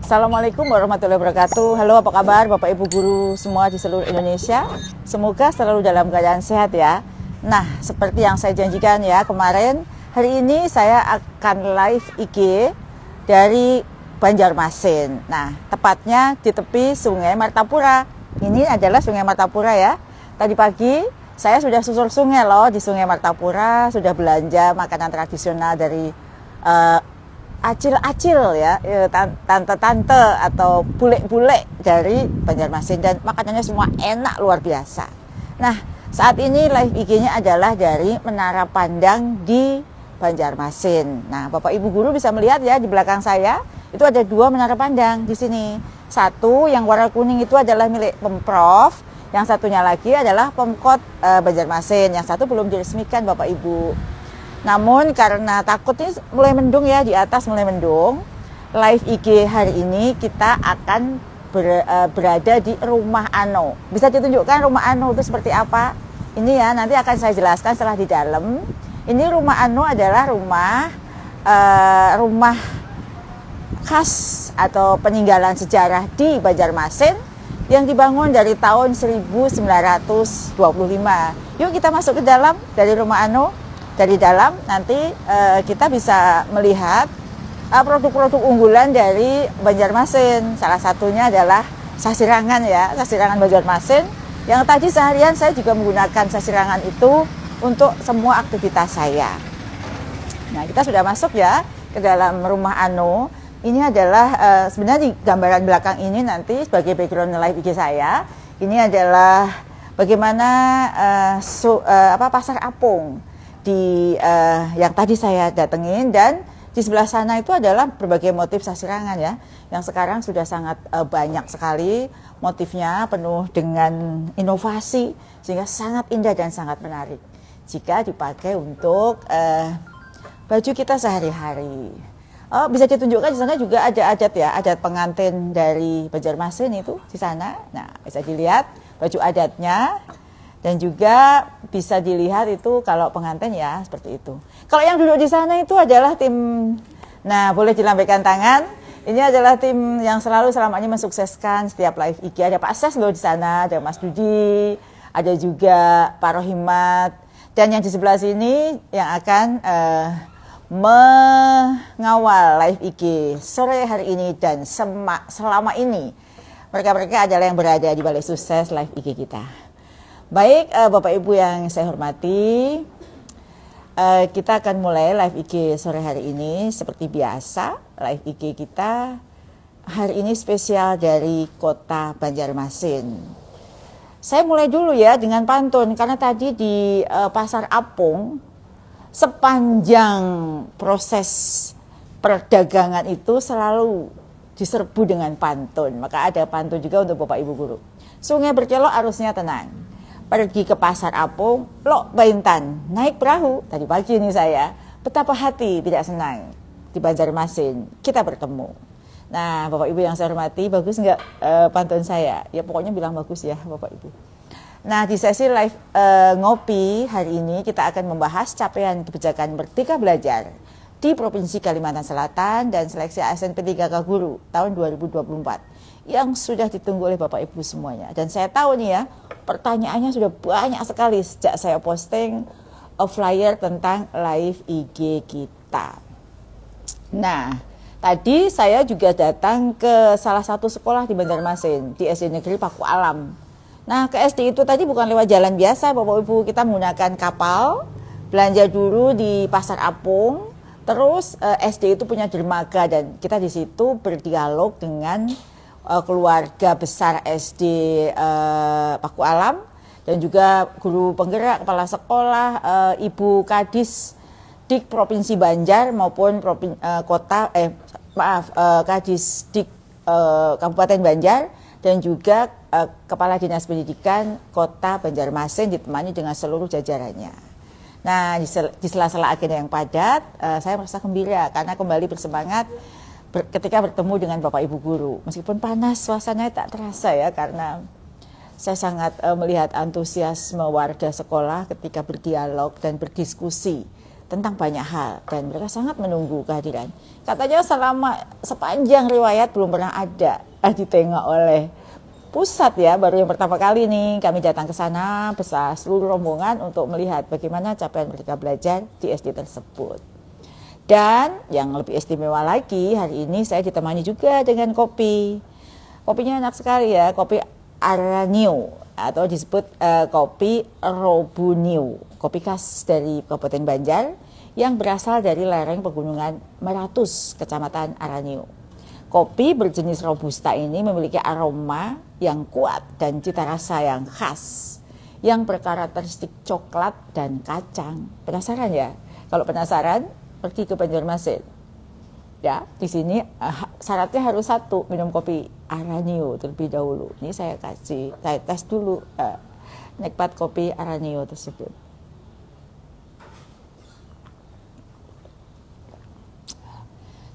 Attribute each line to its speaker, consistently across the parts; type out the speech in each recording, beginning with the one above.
Speaker 1: Assalamualaikum warahmatullahi wabarakatuh. Halo, apa kabar Bapak Ibu guru semua di seluruh Indonesia? Semoga selalu dalam keadaan sehat ya. Nah, seperti yang saya janjikan ya kemarin, hari ini saya akan live IG dari Banjarmasin. Nah, tepatnya di tepi Sungai Martapura. Ini adalah Sungai Martapura ya. Tadi pagi saya sudah susur sungai loh di Sungai Martapura, sudah belanja makanan tradisional dari acil-acil ya, tante-tante atau bule-bule dari Banjarmasin, dan makanannya semua enak luar biasa. Nah, saat ini live IG-nya adalah dari Menara Pandang di Banjarmasin. Nah, Bapak Ibu guru bisa melihat ya di belakang saya, itu ada dua menara pandang di sini. Satu yang warna kuning itu adalah milik Pemprov, yang satunya lagi adalah Pemkot Banjarmasin, yang satu belum diresmikan Bapak Ibu. Namun karena takutnya mulai mendung ya, di atas mulai mendung, live IG hari ini kita akan berada di Rumah Ano. Bisa ditunjukkan Rumah Ano itu seperti apa? Ini ya, nanti akan saya jelaskan setelah di dalam. Ini Rumah Ano adalah rumah khas atau peninggalan sejarah di Banjarmasin yang dibangun dari tahun 1925. Yuk kita masuk ke dalam dari Rumah Ano. Dari dalam nanti kita bisa melihat produk-produk unggulan dari Banjarmasin. Salah satunya adalah sasirangan ya, sasirangan Banjarmasin. Yang tadi seharian saya juga menggunakan sasirangan itu untuk semua aktivitas saya. Nah, kita sudah masuk ya ke dalam Rumah Ano. Ini adalah sebenarnya di gambaran belakang ini nanti sebagai background live IG saya. Ini adalah bagaimana pasar apung di yang tadi saya datengin, dan di sebelah sana itu adalah berbagai motif sasirangan ya, yang sekarang sudah sangat banyak sekali motifnya, penuh dengan inovasi sehingga sangat indah dan sangat menarik jika dipakai untuk baju kita sehari-hari. Bisa ditunjukkan di sana juga ada adat ya, adat pengantin dari Banjarmasin itu di sana. Nah, bisa dilihat baju adatnya. Dan juga bisa dilihat itu kalau pengantin ya seperti itu. Kalau yang duduk di sana itu adalah tim, nah boleh dilambaikan tangan. Ini adalah tim yang selalu selama ini mensukseskan setiap live IG. Ada Pak Ses loh di sana, ada Mas Dudi, ada juga Pak Rohimat. Dan yang di sebelah sini yang akan mengawal live IG sore hari ini dan selama ini. Mereka adalah yang berada di balik sukses live IG kita. Baik, Bapak Ibu yang saya hormati, kita akan mulai live IG sore hari ini seperti biasa. Live IG kita hari ini spesial dari kota Banjarmasin. Saya mulai dulu ya dengan pantun, karena tadi di Pasar Apung sepanjang proses perdagangan itu selalu diserbu dengan pantun. Maka ada pantun juga untuk Bapak Ibu guru. Sungai berkelok arusnya tenang. Pergi ke Pasar Apung, Lok Baintan, naik perahu. Tadi pagi ini saya, betapa hati tidak senang di Banjarmasin, kita bertemu. Nah, Bapak Ibu yang saya hormati, bagus nggak pantun saya? Ya pokoknya bilang bagus ya Bapak Ibu. Nah, di sesi live ngopi hari ini kita akan membahas capaian kebijakan Merdeka Belajar di Provinsi Kalimantan Selatan dan seleksi ASN P3K Guru tahun 2024 yang sudah ditunggu oleh Bapak Ibu semuanya. Dan saya tahu nih ya, pertanyaannya sudah banyak sekali sejak saya posting flyer tentang live IG kita. Nah, tadi saya juga datang ke salah satu sekolah di Banjarmasin, di SD Negeri Paku Alam. Nah, ke SD itu tadi bukan lewat jalan biasa Bapak Ibu, kita menggunakan kapal, belanja dulu di Pasar Apung, terus SD itu punya dermaga dan kita di situ berdialog dengan keluarga besar SD Paku Alam dan juga guru penggerak, kepala sekolah, Ibu Kadis Dik Provinsi Banjar maupun Kadis Dik Kabupaten Banjar dan juga Kepala Dinas Pendidikan Kota Banjarmasin ditemani dengan seluruh jajarannya. Nah, di sela-sela agenda yang padat, saya merasa gembira karena kembali bersemangat ketika bertemu dengan Bapak Ibu guru. Meskipun panas, suasananya tak terasa ya, karena saya sangat melihat antusiasme warga sekolah ketika berdialog dan berdiskusi tentang banyak hal dan mereka sangat menunggu kehadiran. Katanya sepanjang riwayat belum pernah ada ditengok oleh pusat ya, baru yang pertama kali nih kami datang ke sana bersama seluruh rombongan untuk melihat bagaimana capaian Merdeka Belajar di SD tersebut. Dan yang lebih istimewa lagi, hari ini saya ditemani juga dengan kopi. Kopinya enak sekali ya, kopi Aranio atau disebut kopi Robunio, kopi khas dari Kabupaten Banjar yang berasal dari lereng pegunungan Meratus, Kecamatan Aranio. Kopi berjenis Robusta ini memiliki aroma yang kuat dan cita rasa yang khas, yang berkarakteristik coklat dan kacang. Penasaran ya? Kalau penasaran, pergi ke Banjarmasin. Ya, di sini syaratnya harus satu, minum kopi Aranio terlebih dahulu. Ini saya tes dulu nikmat kopi Aranio tersebut.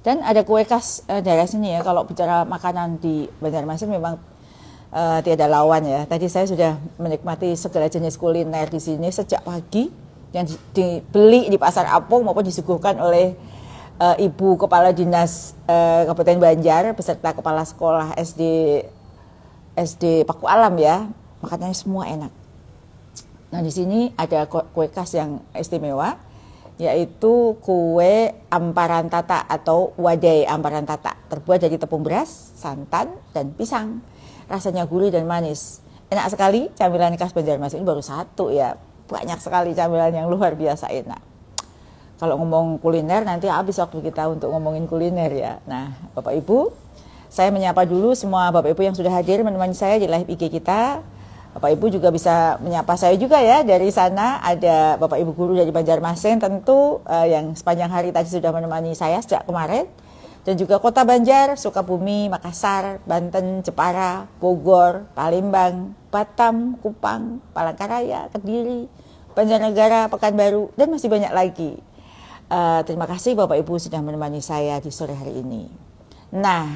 Speaker 1: Dan ada kue khas daerah sini ya. Kalau bicara makanan di Banjarmasin memang tiada lawan ya. Tadi saya sudah menikmati segala jenis kuliner di sini sejak pagi yang dibeli di Pasar Apung maupun disuguhkan oleh Ibu Kepala Dinas Kabupaten Banjar beserta Kepala Sekolah SD Paku Alam ya. Makanannya semua enak. Nah di sini ada kue khas yang istimewa, yaitu kue amparan tata atau wadai amparan tata, terbuat dari tepung beras, santan, dan pisang. Rasanya gurih dan manis. Enak sekali, camilan khas Banjarmasin ini baru satu ya. Banyak sekali camilan yang luar biasa enak. Kalau ngomong kuliner nanti habis waktu kita untuk ngomongin kuliner ya. Nah Bapak Ibu, saya menyapa dulu semua Bapak Ibu yang sudah hadir menemani saya di live IG kita. Bapak Ibu juga bisa menyapa saya juga ya, dari sana ada Bapak Ibu guru dari Banjarmasin tentu yang sepanjang hari tadi sudah menemani saya sejak kemarin, dan juga Kota Banjar, Sukabumi, Makassar, Banten, Jepara, Bogor, Palembang, Batam, Kupang, Palangkaraya, Kediri, Banjarnegara, Pekanbaru, dan masih banyak lagi. Terima kasih Bapak Ibu sudah menemani saya di sore hari ini. Nah,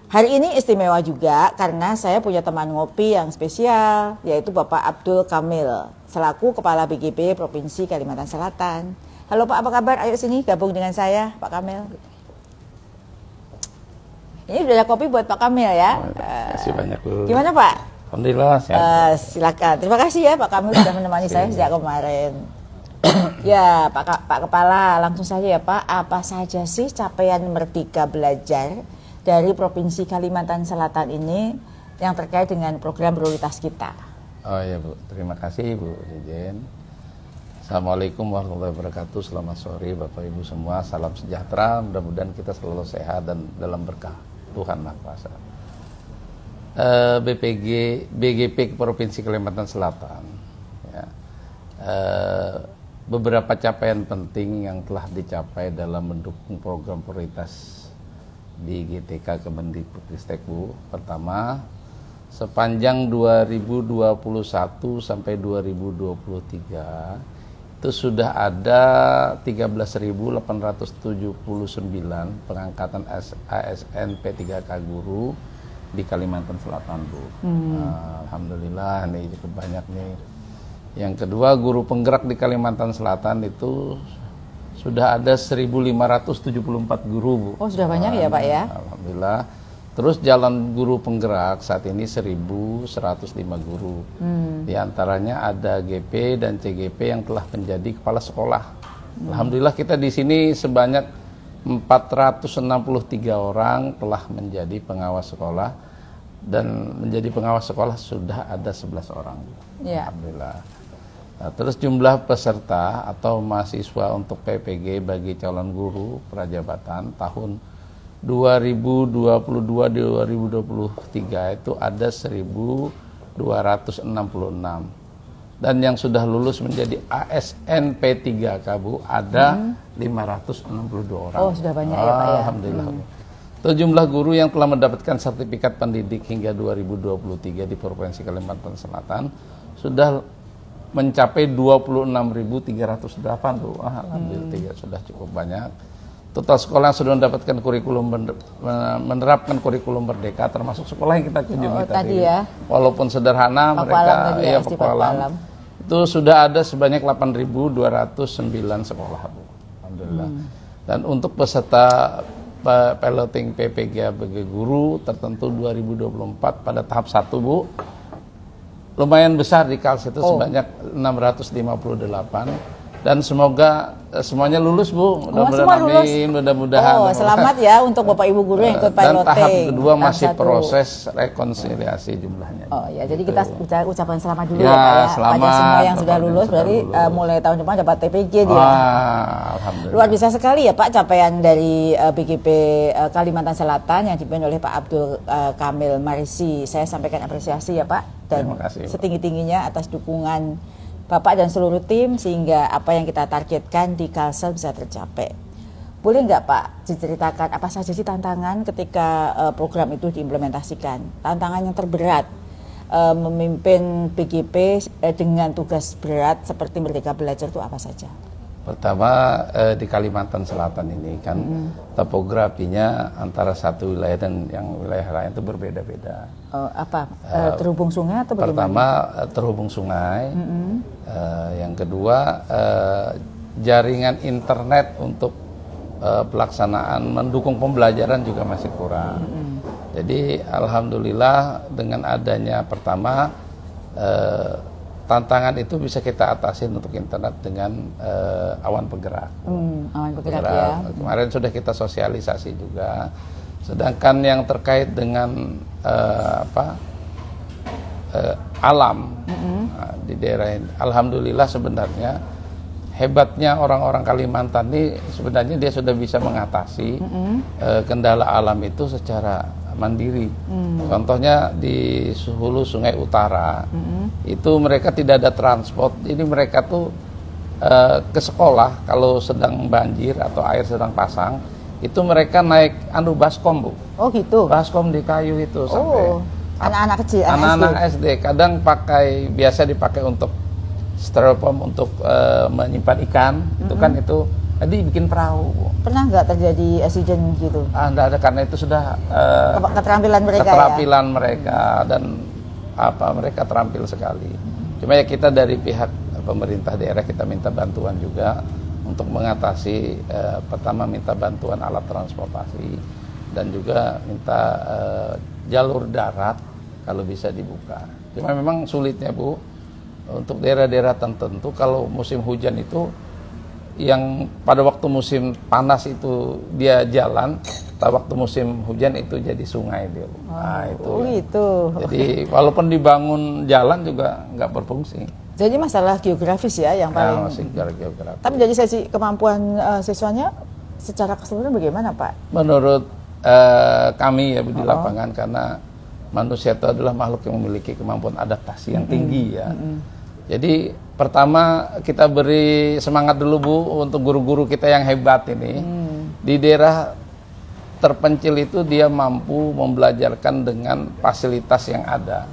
Speaker 1: hari ini istimewa juga karena saya punya teman ngopi yang spesial, yaitu Bapak Abdul Kamil, selaku Kepala BGP Provinsi Kalimantan Selatan. Halo Pak, apa kabar? Ayo sini gabung dengan saya, Pak Kamil. Ini sudah ada kopi buat Pak Kamil ya.
Speaker 2: Terima kasih banyak Bu.
Speaker 1: Gimana Pak?
Speaker 2: Alhamdulillah.
Speaker 1: Silakan. Terima kasih ya Pak Kamil sudah menemani saya sejak kemarin. Ya Pak Kepala, langsung saja ya Pak, apa saja sih capaian Merdeka Belajar dari Provinsi Kalimantan Selatan ini yang terkait dengan program prioritas kita?
Speaker 2: Oh ya Bu, terima kasih Bu Jejen. Assalamualaikum warahmatullahi wabarakatuh. Selamat sore Bapak Ibu semua. Salam sejahtera. Mudah-mudahan kita selalu sehat dan dalam berkah Tuhan Maha Kuasa. BGP Provinsi Kalimantan Selatan. Ya. Beberapa capaian penting yang telah dicapai dalam mendukung program prioritas di GTK Kemendikbudristek Bu. Pertama, sepanjang 2021 sampai 2023 itu sudah ada 13.879 pengangkatan ASN P3K guru di Kalimantan Selatan Bu. Alhamdulillah nih cukup banyak nih. Yang kedua, guru penggerak di Kalimantan Selatan itu sudah ada 1.574 guru Bu.
Speaker 1: Oh sudah banyak ya Pak ya.
Speaker 2: Alhamdulillah. Terus jalan guru penggerak saat ini 1.105 guru. Di antaranya ada GP dan CGP yang telah menjadi kepala sekolah. Alhamdulillah kita di sini sebanyak 463 orang telah menjadi pengawas sekolah, dan menjadi pengawas sekolah sudah ada 11 orang.
Speaker 1: Ya.
Speaker 2: Alhamdulillah. Nah, terus jumlah peserta atau mahasiswa untuk PPG bagi calon guru prajabatan tahun 2022-2023 itu ada 1.266, dan yang sudah lulus menjadi ASN P3K Bu ada 562 orang.
Speaker 1: Oh sudah banyak ya Pak ya.
Speaker 2: Alhamdulillah. Itu jumlah guru yang telah mendapatkan sertifikat pendidik hingga 2023 di Provinsi Kalimantan Selatan sudah mencapai 26.308 Bu. Alhamdulillah sudah cukup banyak. Total sekolah yang sudah mendapatkan kurikulum menerapkan kurikulum merdeka, termasuk sekolah yang kita kunjungi tadi ya. Walaupun sederhana, mereka ya Paku Alam itu sudah ada sebanyak 8.209 sekolah Bu. alhamdulillah. Dan untuk peserta piloting PPG ABG Guru tertentu 2024 pada tahap 1 Bu, lumayan besar di KALS itu sebanyak 658. Dan semoga semuanya lulus Bu, mudah-mudahan.
Speaker 1: Selamat ya untuk Bapak Ibu guru yang ikut piloting.
Speaker 2: Dan tahap kedua masih proses rekonsiliasi jumlahnya.
Speaker 1: Oh ya, jadi kita ucapan selamat dulu
Speaker 2: ya,
Speaker 1: ya Pak ya.
Speaker 2: Selamat
Speaker 1: pada semua yang sudah lulus, berarti mulai tahun depan dapat TPG dia.
Speaker 2: Alhamdulillah.
Speaker 1: Luar biasa sekali ya Pak capaian dari BGP Kalimantan Selatan yang dipimpin oleh Pak Abdul Kamil Marisi. Saya sampaikan apresiasi ya Pak, dan setinggi-tingginya atas dukungan Bapak dan seluruh tim sehingga apa yang kita targetkan di Kalsel bisa tercapai. Boleh nggak Pak diceritakan apa saja sih tantangan ketika program itu diimplementasikan? Tantangan yang terberat memimpin BGP dengan tugas berat seperti Merdeka Belajar itu apa saja?
Speaker 2: Pertama di Kalimantan Selatan ini kan topografinya antara satu wilayah dan yang wilayah lain itu berbeda-beda.
Speaker 1: Terhubung sungai atau bagaimana?
Speaker 2: Pertama terhubung sungai, yang kedua jaringan internet untuk pelaksanaan mendukung pembelajaran juga masih kurang. Jadi alhamdulillah dengan adanya pertama tantangan itu bisa kita atasi untuk internet dengan awan penggerak.
Speaker 1: Awan penggerak ya. Kemarin
Speaker 2: sudah kita sosialisasi juga. Sedangkan yang terkait dengan alam di daerah ini, alhamdulillah sebenarnya hebatnya orang-orang Kalimantan ini sebenarnya dia sudah bisa mengatasi kendala alam itu secara mandiri. Contohnya di Hulu Sungai Utara itu mereka tidak ada transport, jadi mereka tuh ke sekolah kalau sedang banjir atau air sedang pasang itu mereka naik baskom Bu.
Speaker 1: Oh gitu.
Speaker 2: Baskom di kayu itu sampai
Speaker 1: anak-anak kecil,
Speaker 2: anak-anak SD. Kadang biasa dipakai untuk styrofoam untuk menyimpan ikan, itu kan itu. Tadi bikin perahu.
Speaker 1: Pernah nggak terjadi accident gitu?
Speaker 2: Nggak ada, karena itu sudah
Speaker 1: keterampilan mereka
Speaker 2: mereka dan mereka terampil sekali. Cuma ya kita dari pihak pemerintah daerah kita minta bantuan juga untuk mengatasi pertama minta bantuan alat transportasi dan juga minta jalur darat kalau bisa dibuka. Cuma memang sulitnya Bu untuk daerah-daerah tertentu kalau musim hujan itu yang pada waktu musim panas itu dia jalan, waktu musim hujan itu jadi sungai dia.
Speaker 1: Itu.
Speaker 2: Jadi walaupun dibangun jalan juga nggak berfungsi.
Speaker 1: Jadi masalah geografis ya yang paling.
Speaker 2: Masih geografis.
Speaker 1: Tapi jadi sesi kemampuan siswanya secara keseluruhan bagaimana Pak?
Speaker 2: Menurut kami ya di lapangan, karena manusia itu adalah makhluk yang memiliki kemampuan adaptasi yang tinggi ya. Jadi pertama kita beri semangat dulu Bu untuk guru-guru kita yang hebat ini. Di daerah terpencil itu dia mampu membelajarkan dengan fasilitas yang ada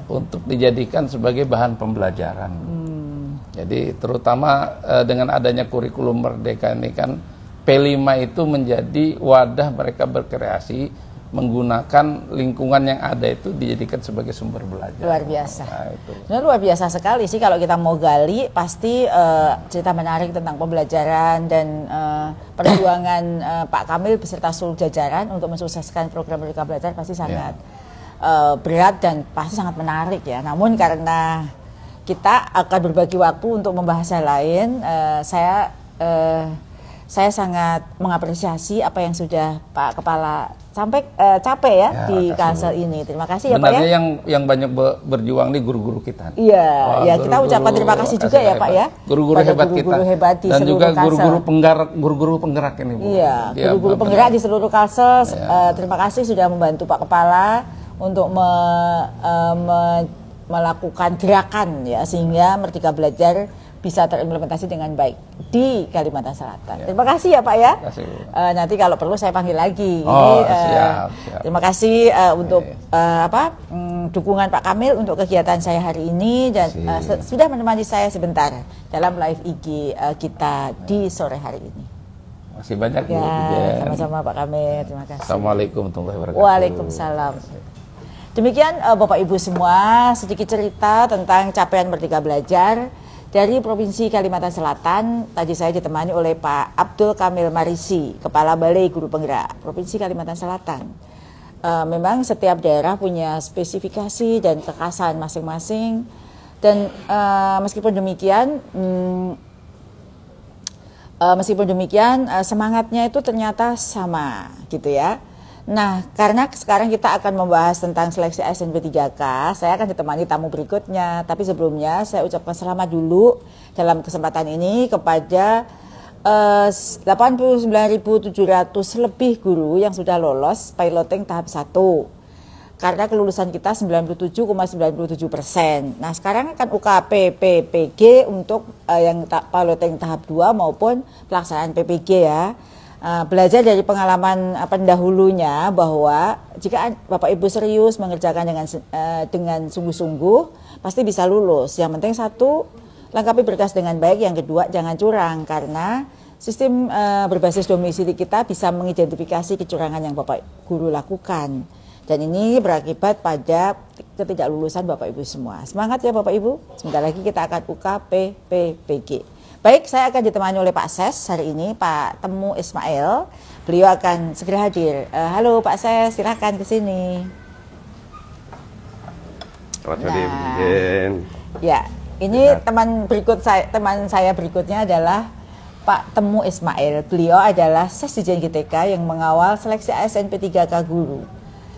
Speaker 2: untuk dijadikan sebagai bahan pembelajaran. Jadi terutama dengan adanya kurikulum Merdeka ini kan P5 itu menjadi wadah mereka berkreasi menggunakan lingkungan yang ada itu dijadikan sebagai sumber belajar.
Speaker 1: Luar biasa. Luar biasa sekali sih kalau kita mau gali, pasti cerita menarik tentang pembelajaran dan perjuangan Pak Kamil beserta seluruh jajaran untuk mensukseskan program Merdeka Belajar pasti sangat berat dan pasti sangat menarik ya. Namun karena kita akan berbagi waktu untuk membahas yang lain, saya sangat mengapresiasi apa yang sudah Pak Kepala capai ya di Kalsel ini. Terima kasih ya Pak ya.
Speaker 2: Sebenarnya yang banyak berjuang nih guru-guru kita.
Speaker 1: Iya, kita ucapkan terima kasih juga ya Pak ya.
Speaker 2: Guru-guru hebat kita. Dan juga guru-guru penggerak ini Bu.
Speaker 1: Iya, guru-guru penggerak di seluruh Kalsel. Terima kasih sudah membantu Pak Kepala untuk melakukan gerakan ya sehingga Merdeka Belajar bisa terimplementasi dengan baik di Kalimantan Selatan. Terima kasih ya Pak ya. Nanti kalau perlu saya panggil lagi.
Speaker 2: Siap.
Speaker 1: Terima kasih untuk dukungan Pak Kamil untuk kegiatan saya hari ini dan sudah menemani saya sebentar dalam live IG kita di sore hari ini.
Speaker 2: Masih banyak Bu.
Speaker 1: Sama-sama Pak Kamil. Terima kasih.
Speaker 2: Assalamualaikum warahmatullahi wabarakatuh.
Speaker 1: Waalaikumsalam. Demikian Bapak Ibu semua sedikit cerita tentang capaian Merdeka Belajar dari Provinsi Kalimantan Selatan. Tadi saya ditemani oleh Pak Abdul Kamil Marisi, Kepala Balai Guru Penggerak Provinsi Kalimantan Selatan. Memang setiap daerah punya spesifikasi dan kekhasan masing-masing, dan meskipun demikian semangatnya itu ternyata sama gitu ya. Nah, karena sekarang kita akan membahas tentang seleksi ASN P3K, saya akan ditemani tamu berikutnya. Tapi sebelumnya saya ucapkan selamat dulu dalam kesempatan ini kepada 89.700 lebih guru yang sudah lolos piloting tahap 1. Karena kelulusan kita 97,97%. Nah, sekarang akan UKP PPG untuk yang piloting tahap 2 maupun pelaksanaan PPG ya. Belajar dari pengalaman pendahulunya bahwa jika Bapak Ibu serius mengerjakan dengan sungguh-sungguh pasti bisa lulus. Yang penting satu, lengkapi berkas dengan baik. Yang kedua, jangan curang, karena sistem berbasis domisili kita bisa mengidentifikasi kecurangan yang Bapak Guru lakukan. Dan ini berakibat pada ketidaklulusan Bapak Ibu semua. Semangat ya Bapak Ibu. Sebentar lagi kita akan UKP PPG. Baik, saya akan ditemani oleh Pak Ses hari ini, Pak Temu Ismail. Beliau akan segera hadir. Halo Pak Ses, silakan ke sini.
Speaker 3: Selamat sore, Bu Jen.
Speaker 1: Ya, ini teman saya berikutnya adalah Pak Temu Ismail. Beliau adalah Sesdijen GTK yang mengawal seleksi ASN P3K guru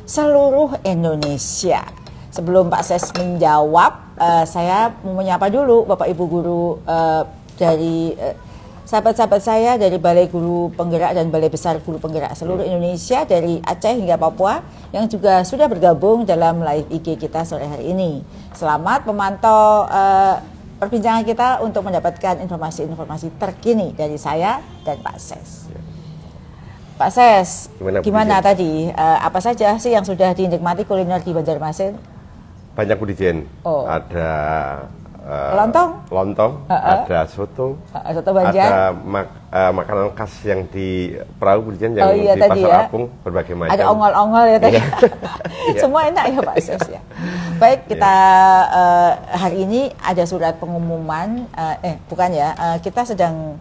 Speaker 1: seluruh Indonesia. Sebelum Pak Ses menjawab, saya mau menyapa dulu Bapak Ibu guru dari sahabat-sahabat saya dari Balai Guru Penggerak dan Balai Besar Guru Penggerak seluruh Indonesia dari Aceh hingga Papua yang juga sudah bergabung dalam live IG kita sore hari ini. Selamat memantau perbincangan kita untuk mendapatkan informasi-informasi terkini dari saya dan Pak Ses. Pak Ses, gimana tadi? Apa saja sih yang sudah dinikmati kuliner di Banjarmasin?
Speaker 3: Banyak, Bu Dijen. Ada lontong, ada soto,
Speaker 1: Banjar,
Speaker 3: ada makanan khas yang di Perahu, Bu Dijen, yang di Pasar ya. Apung, berbagai macam.
Speaker 1: Ada ongol-ongol ya tadi. Semua enak ya Pak Ses ya. Baik, kita hari ini ada surat pengumuman, kita sedang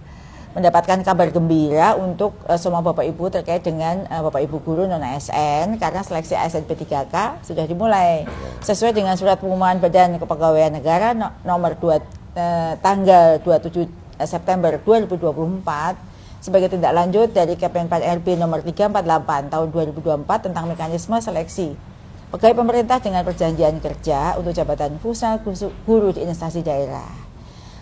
Speaker 1: mendapatkan kabar gembira untuk semua Bapak Ibu terkait dengan Bapak Ibu guru non-ASN, karena seleksi ASN P3K sudah dimulai sesuai dengan surat pengumuman Badan Kepegawaian Negara nomor 2 tanggal 27 September 2024 sebagai tindak lanjut dari Kemenpan RB nomor 348 tahun 2024 tentang mekanisme seleksi pegawai pemerintah dengan perjanjian kerja untuk jabatan fungsional guru di instansi daerah.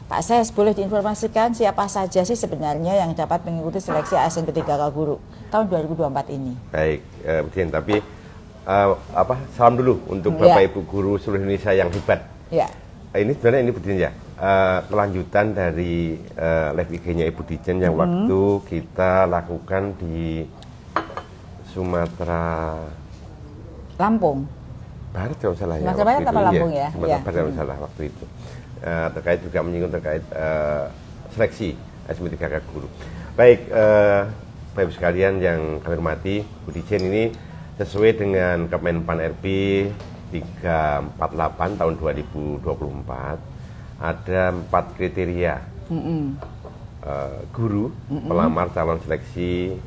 Speaker 1: Pak Ses, boleh diinformasikan siapa saja sih sebenarnya yang dapat mengikuti seleksi ASN P3K guru tahun 2024 ini?
Speaker 3: Baik, Dian, tapi salam dulu untuk Bapak Ibu guru seluruh Indonesia yang hebat.
Speaker 1: Ya.
Speaker 3: Ini sebenarnya ini Bu Dijen ya, kelanjutan dari live IG-nya Ibu Dijen yang waktu kita lakukan di Sumatera
Speaker 1: Lampung.
Speaker 3: Barat kalau salah ya.
Speaker 1: Sumatera Barat apa Lampung ya?
Speaker 3: Sumatera Barat kalau salah waktu itu. Terkait juga menyinggung terkait seleksi ASN P3K guru. Baik, Bapak Ibu sekalian yang kami hormati, Bu Dijen ini sesuai dengan Kemenpan RB 348 tahun 2024 ada 4 kriteria guru pelamar calon seleksi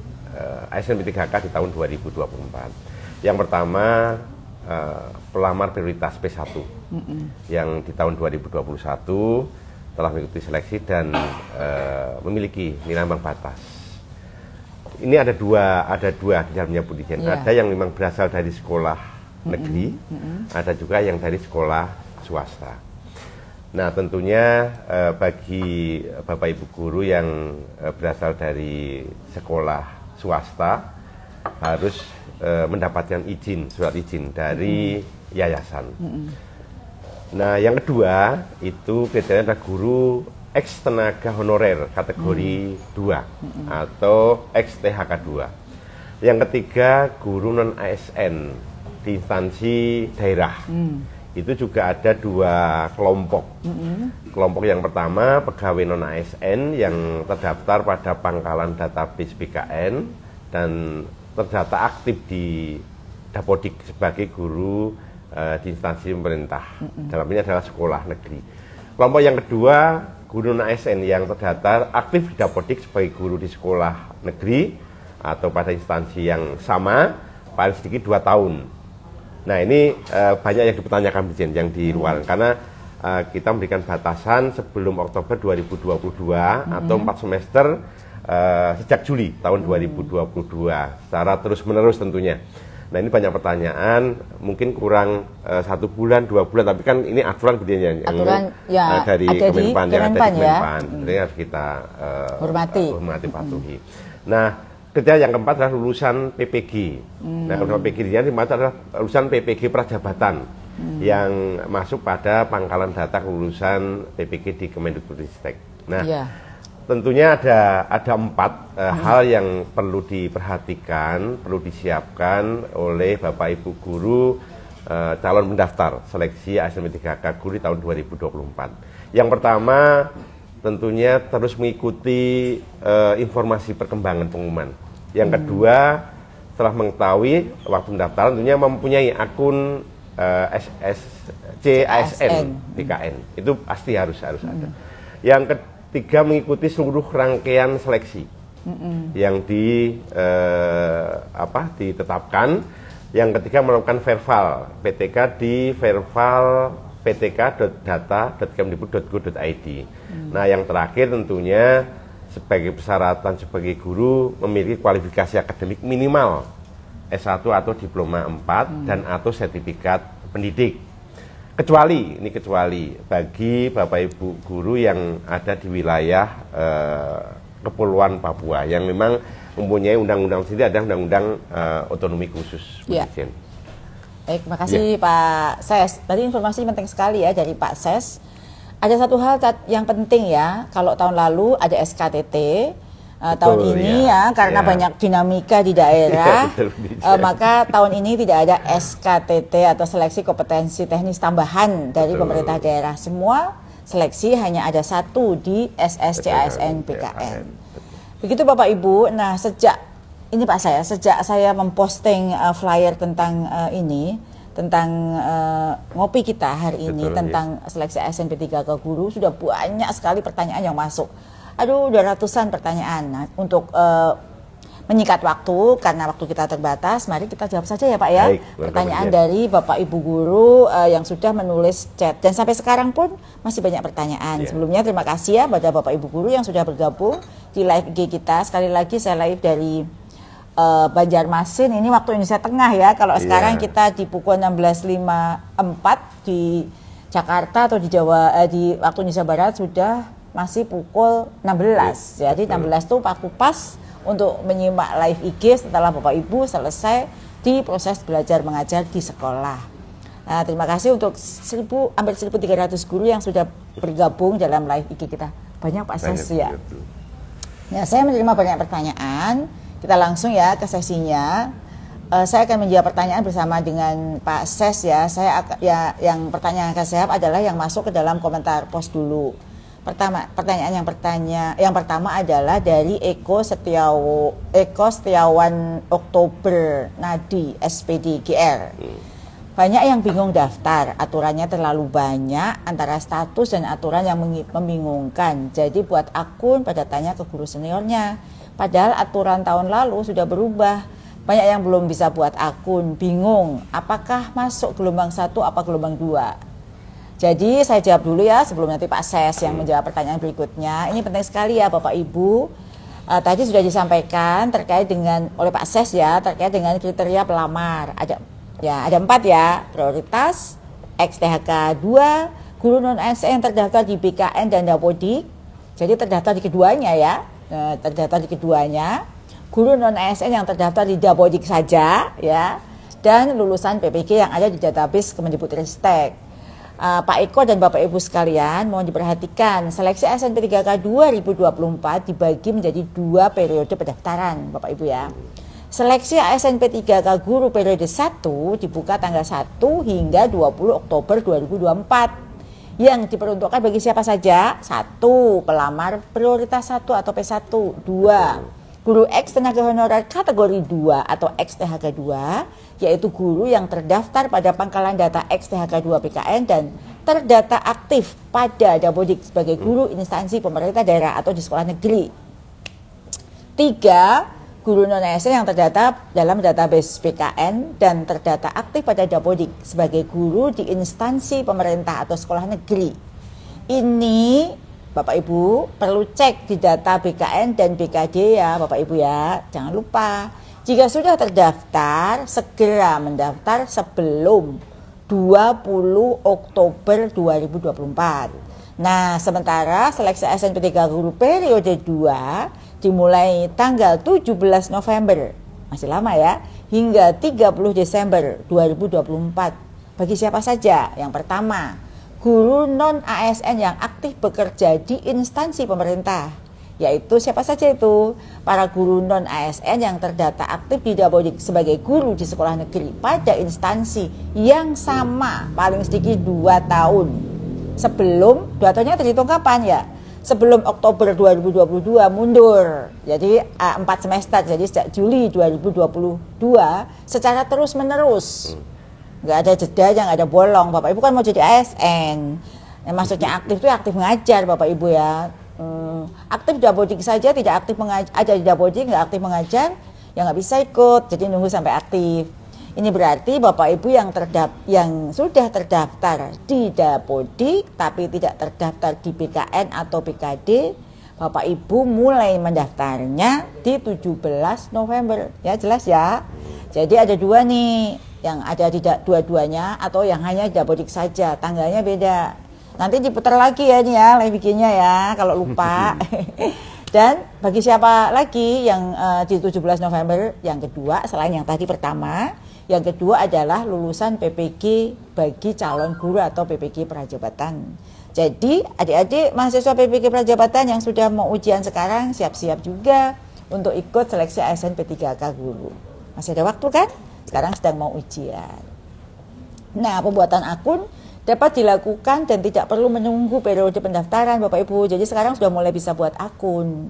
Speaker 3: ASN P3K di tahun 2024. Yang pertama pelamar prioritas P1 yang di tahun 2021 telah mengikuti seleksi dan memiliki nilai ambang batas. Ini ada dua di dalamnya Bu Dijen. Ada yang memang berasal dari sekolah negeri, ada juga yang dari sekolah swasta. Nah, tentunya bagi Bapak Ibu guru yang berasal dari sekolah swasta harus mendapatkan surat izin dari yayasan. Nah, yang kedua itu kriteria adalah guru ex tenaga honorer kategori 2 atau ex THK 2. Yang ketiga guru non ASN di instansi daerah. Itu juga ada 2 kelompok. Kelompok yang pertama pegawai non ASN yang terdaftar pada pangkalan database BKN dan terdata aktif di Dapodik sebagai guru di instansi pemerintah. Dalam ini adalah sekolah negeri. Kelompok yang kedua guru non-ASN yang terdaftar aktif di Dapodik sebagai guru di sekolah negeri atau pada instansi yang sama paling sedikit 2 tahun. Nah ini banyak yang dipertanyakan Brigjen yang di luar karena kita memberikan batasan sebelum Oktober 2022 atau 4 semester sejak Juli tahun 2022 secara terus-menerus tentunya. Nah ini banyak pertanyaan, mungkin kurang 1 bulan, 2 bulan, tapi kan ini aturan yang dari Kemenpan, yang ada di Kemenpan, jadi harus kita hormati, patuhi. Nah, ketika yang keempat adalah lulusan PPG. Nah, lulusan PPG ini adalah lulusan PPG Prajabatan yang masuk pada pangkalan data lulusan PPG di Kemendikbudristek. Nah, tentunya ada 4 hal yang perlu diperhatikan, perlu disiapkan oleh Bapak Ibu guru calon pendaftar seleksi ASN-P3K guru di tahun 2024. Yang pertama tentunya terus mengikuti informasi perkembangan pengumuman. Yang kedua, setelah mengetahui waktu pendaftaran tentunya mempunyai akun ASN BKN. Itu pasti harus ada. Yang ketiga, mengikuti seluruh rangkaian seleksi yang ditetapkan. Yang ketiga, melakukan verval PTK di verval ptk.data.kemdikbud.go.id. Nah, yang terakhir tentunya sebagai persyaratan sebagai guru memiliki kualifikasi akademik minimal S1 atau diploma 4 dan atau sertifikat pendidik. Kecuali bagi Bapak Ibu guru yang ada di wilayah Kepulauan Papua yang memang mempunyai undang-undang sendiri, ada undang-undang otonomi khusus.
Speaker 1: Baik, terima kasih Pak Ses. Tadi informasi penting sekali ya dari Pak Ses. Ada satu hal yang penting ya, kalau tahun lalu ada SKTT, tahun ini karena banyak dinamika di daerah, maka tahun ini tidak ada SKTT atau seleksi kompetensi teknis tambahan dari pemerintah daerah. Semua seleksi hanya ada 1 di SSC ASN PKN. Begitu Bapak Ibu. Nah, sejak saya memposting flyer tentang tentang ngopi kita hari ini, tentang seleksi ASN P3K guru, sudah banyak sekali pertanyaan yang masuk. Aduh, udah ratusan pertanyaan. Nah, untuk menyingkat waktu, karena waktu kita terbatas, mari kita jawab saja ya Pak ya. Baik, pertanyaan dari Bapak Ibu guru yang sudah menulis chat. Dan sampai sekarang pun masih banyak pertanyaan. Sebelumnya terima kasih ya pada Bapak Ibu guru yang sudah bergabung di live IG kita. Sekali lagi saya live dari Banjarmasin, ini waktu Indonesia Tengah ya. Kalau sekarang kita di pukul 16.54 di Jakarta atau di Jawa, di waktu Indonesia Barat sudah masih pukul 16. Jadi 16 itu waktu pas untuk menyimak live IG setelah Bapak Ibu selesai di proses belajar mengajar di sekolah. Nah, terima kasih untuk hampir 1.300 guru yang sudah bergabung dalam live IG kita. Banyak Pak Ses ya. Ya, saya menerima banyak pertanyaan. Kita langsung ya ke sesinya. Saya akan menjawab pertanyaan bersama dengan Pak Ses ya. Yang pertanyaan ke saya adalah yang masuk ke dalam komentar post dulu. Pertanyaan yang pertama adalah dari Eko Setiawan Oktober Nadi SPD GR. Banyak yang bingung daftar, aturannya terlalu banyak antara status dan aturan yang membingungkan. Jadi buat akun pada tanya ke guru seniornya. Padahal aturan tahun lalu sudah berubah. Banyak yang belum bisa buat akun, bingung apakah masuk gelombang 1 apa gelombang 2. Jadi saya jawab dulu ya sebelum nanti Pak Ses yang menjawab pertanyaan berikutnya. Ini penting sekali ya Bapak Ibu. Tadi sudah disampaikan terkait dengan oleh Pak Ses ya, terkait dengan kriteria pelamar. Ada 4 ya, prioritas, XTHK 2, guru non-ASN yang terdaftar di BKN dan Dapodik. Jadi terdaftar di keduanya ya. Guru non-ASN yang terdaftar di Dapodik saja ya, dan lulusan PPG yang ada di database Kemendikbudristek. Pak Eko dan Bapak Ibu sekalian mohon diperhatikan, seleksi ASN P3K 2024 dibagi menjadi 2 periode pendaftaran Bapak Ibu ya. Seleksi ASN P3K guru periode 1 dibuka tanggal 1 hingga 20 Oktober 2024. Yang diperuntukkan bagi siapa saja? 1. Pelamar prioritas 1 atau P1. 2. Guru X tenaga honorer kategori 2 atau XTHK 2 yaitu guru yang terdaftar pada pangkalan data XTHK2 PKN dan terdata aktif pada Dapodik sebagai guru instansi pemerintah daerah atau di sekolah negeri. 3. Guru non-ASN yang terdata dalam database PKN dan terdata aktif pada Dapodik sebagai guru di instansi pemerintah atau sekolah negeri. Ini Bapak Ibu perlu cek di data BKN dan BKD ya Bapak Ibu ya. Jangan lupa, jika sudah terdaftar, segera mendaftar sebelum 20 Oktober 2024. Nah, sementara seleksi SNP3 guru periode 2 dimulai tanggal 17 November, masih lama ya, hingga 30 Desember 2024. Bagi siapa saja? Yang pertama, guru non-ASN yang aktif bekerja di instansi pemerintah, yaitu siapa saja itu? Para guru non-ASN yang terdata aktif di Dapodik sebagai guru di sekolah negeri pada instansi yang sama paling sedikit 2 tahun. Sebelum 2 tahunnya terhitung kapan ya? Sebelum Oktober 2022 mundur. Jadi 4 semester, jadi sejak Juli 2022 secara terus menerus. Nggak ada jeda, nggak ada bolong. Bapak Ibu kan mau jadi ASN. Maksudnya aktif itu aktif mengajar Bapak Ibu ya. Aktif Dapodik saja tidak aktif mengajar, ada di Dapodik nggak aktif mengajar, ya nggak bisa ikut. Jadi nunggu sampai aktif. Ini berarti Bapak Ibu yang sudah terdaftar di Dapodik tapi tidak terdaftar di BKN atau BKD, Bapak Ibu mulai mendaftarnya di 17 November. Ya jelas ya. Jadi ada 2 nih, yang ada di dua-duanya atau yang hanya Dapodik saja, tanggalnya beda. Nanti diputar lagi ya nih ya live bikinnya ya kalau lupa. Dan bagi siapa lagi yang di 17 November, yang kedua selain yang tadi pertama, yang kedua adalah lulusan PPG bagi calon guru atau PPG prajabatan. Jadi adik-adik mahasiswa PPG prajabatan yang sudah mau ujian sekarang siap-siap juga untuk ikut seleksi ASN P3K guru. Masih ada waktu kan? Sekarang sedang mau ujian. Nah, pembuatan akun dapat dilakukan dan tidak perlu menunggu periode pendaftaran Bapak Ibu. Jadi sekarang sudah mulai bisa buat akun.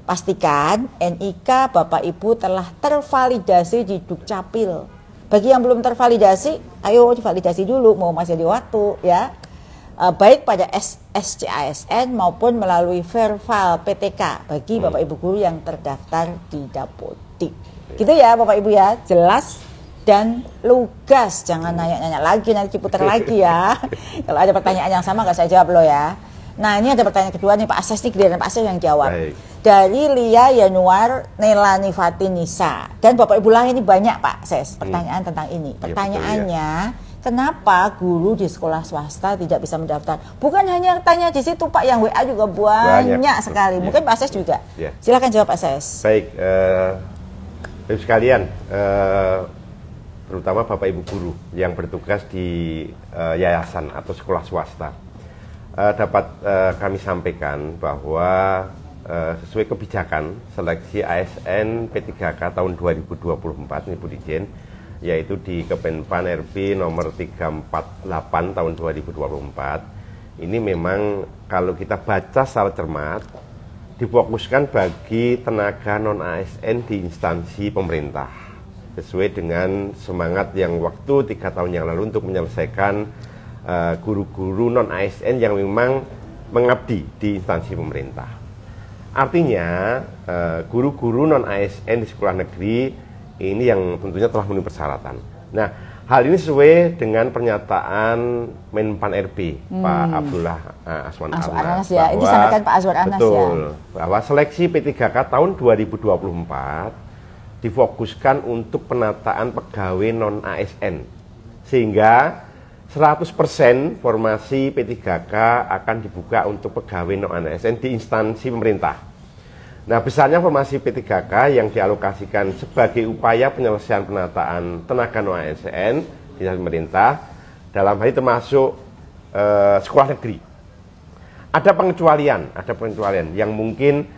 Speaker 1: Pastikan NIK Bapak Ibu telah tervalidasi di Dukcapil. Bagi yang belum tervalidasi, ayo divalidasi dulu, mau masih ada waktu ya. Baik pada SCASN maupun melalui Verval PTK bagi Bapak Ibu guru yang terdaftar di Dapodik. Gitu ya Bapak Ibu ya, jelas dan lugas. Jangan nanya-nanya lagi, nanti diputar lagi ya. Kalau ada pertanyaan yang sama nggak saya jawab loh ya. Nah, ini ada pertanyaan kedua nih Pak Ases nih, giliran Pak Ases yang jawab. Baik. Dari Lia Yanuar Nelani Fatinisa. Dan Bapak Ibu lah ini banyak Pak Ses pertanyaan tentang ini. Pertanyaannya, ya, betul, ya. Kenapa guru di sekolah swasta tidak bisa mendaftar? Bukan hanya tanya di situ Pak, yang WA juga banyak sekali. Ya. Mungkin Pak Ses juga. Ya. Silakan jawab Pak Ses.
Speaker 3: Baik, Ibu sekalian, terutama Bapak Ibu guru yang bertugas di yayasan atau sekolah swasta, dapat kami sampaikan bahwa sesuai kebijakan seleksi ASN P3K tahun 2024 ini Bu Dijen, yaitu di Kemenpan RB nomor 348 tahun 2024, ini memang kalau kita baca secara cermat difokuskan bagi tenaga non-ASN di instansi pemerintah sesuai dengan semangat yang waktu 3 tahun yang lalu untuk menyelesaikan guru-guru non-ASN yang memang mengabdi di instansi pemerintah. Artinya guru-guru non-ASN di sekolah negeri ini yang tentunya telah memenuhi persyaratan. Nah, hal ini sesuai dengan pernyataan Menpan RB Pak Abdullah Aswan Anas
Speaker 1: ya. Ini disampaikan Pak Azwar Anas
Speaker 3: betul,
Speaker 1: ya.
Speaker 3: Bahwa seleksi P3K tahun 2024 difokuskan untuk penataan pegawai non-ASN sehingga 100% formasi P3K akan dibuka untuk pegawai non-ASN di instansi pemerintah. Nah, besarnya formasi P3K yang dialokasikan sebagai upaya penyelesaian penataan tenaga non-ASN di instansi pemerintah, dalam hal ini termasuk sekolah negeri. Ada pengecualian yang mungkin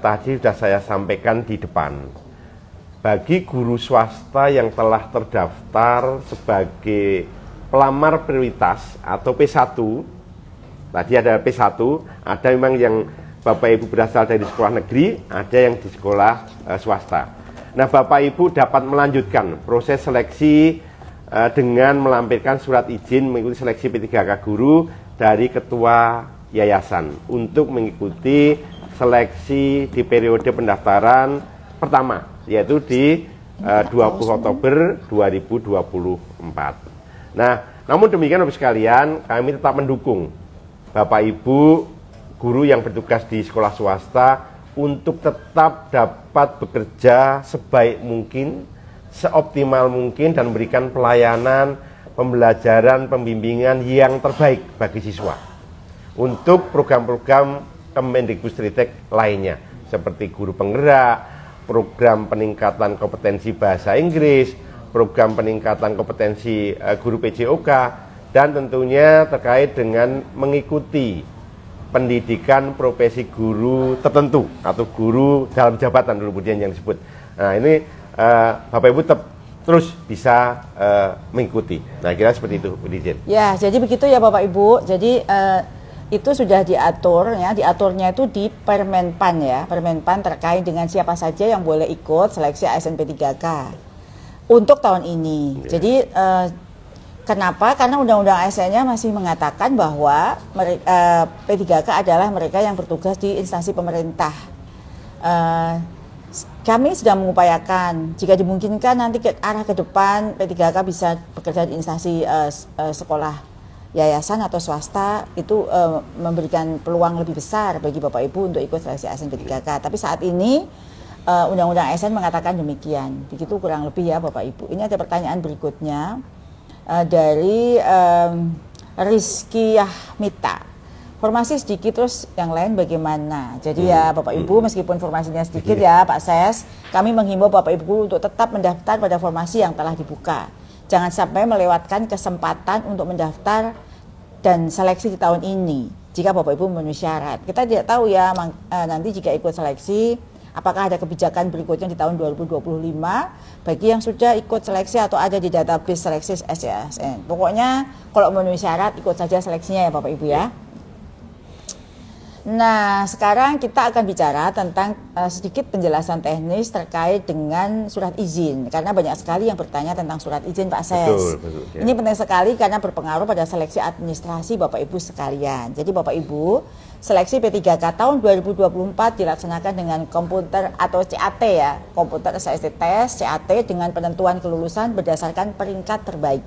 Speaker 3: tadi sudah saya sampaikan di depan. Bagi guru swasta yang telah terdaftar sebagai pelamar prioritas atau P1, tadi ada P1, ada memang yang Bapak Ibu berasal dari sekolah negeri, ada yang di sekolah swasta. Nah, Bapak Ibu dapat melanjutkan proses seleksi dengan melampirkan surat izin mengikuti seleksi P3K guru dari Ketua Yayasan untuk mengikuti seleksi di periode pendaftaran pertama, yaitu di 20 Oktober 2024. Nah, namun demikian Bapak sekalian, kami tetap mendukung Bapak Ibu guru yang bertugas di sekolah swasta untuk tetap dapat bekerja sebaik mungkin, seoptimal mungkin, dan memberikan pelayanan, pembelajaran, pembimbingan yang terbaik bagi siswa untuk program-program Kemendikbudristek lainnya seperti guru penggerak, program peningkatan kompetensi bahasa Inggris, program peningkatan kompetensi guru PJOK, dan tentunya terkait dengan mengikuti pendidikan profesi guru tertentu atau guru dalam jabatan dulu kemudian yang disebut. Nah, ini Bapak Ibu terus bisa mengikuti. Nah, kira seperti itu, Bu Dirjen.
Speaker 1: Ya, jadi begitu ya Bapak Ibu. Jadi itu sudah diatur ya, diaturnya itu di Permenpan ya, Permenpan terkait dengan siapa saja yang boleh ikut seleksi ASN P3K untuk tahun ini. Jadi kenapa? Karena Undang-Undang ASN-nya masih mengatakan bahwa P3K adalah mereka yang bertugas di instansi pemerintah. Kami sedang mengupayakan jika dimungkinkan nanti ke arah ke depan P3K bisa bekerja di instansi sekolah yayasan atau swasta, itu memberikan peluang lebih besar bagi Bapak Ibu untuk ikut seleksi ASN P3K. Tapi saat ini Undang-Undang ASN mengatakan demikian. Begitu kurang lebih ya Bapak Ibu. Ini ada pertanyaan berikutnya dari Rizky Yahmita. Formasi sedikit terus yang lain bagaimana? Jadi ya Bapak Ibu, meskipun formasinya sedikit ya Pak Ses, kami menghimbau Bapak Ibu untuk tetap mendaftar pada formasi yang telah dibuka. Jangan sampai melewatkan kesempatan untuk mendaftar dan seleksi di tahun ini jika Bapak Ibu memenuhi syarat. Kita tidak tahu ya nanti jika ikut seleksi apakah ada kebijakan berikutnya di tahun 2025 bagi yang sudah ikut seleksi atau ada di database seleksi SCASN. Pokoknya kalau memenuhi syarat ikut saja seleksinya ya Bapak Ibu ya. Nah, sekarang kita akan bicara tentang sedikit penjelasan teknis terkait dengan surat izin. Karena banyak sekali yang bertanya tentang surat izin Pak Ses.
Speaker 3: Betul, ya.
Speaker 1: Ini penting sekali karena berpengaruh pada seleksi administrasi Bapak Ibu sekalian. Jadi Bapak Ibu, seleksi P3K tahun 2024 dilaksanakan dengan komputer atau CAT ya. Komputer Assessment Test, CAT dengan penentuan kelulusan berdasarkan peringkat terbaik.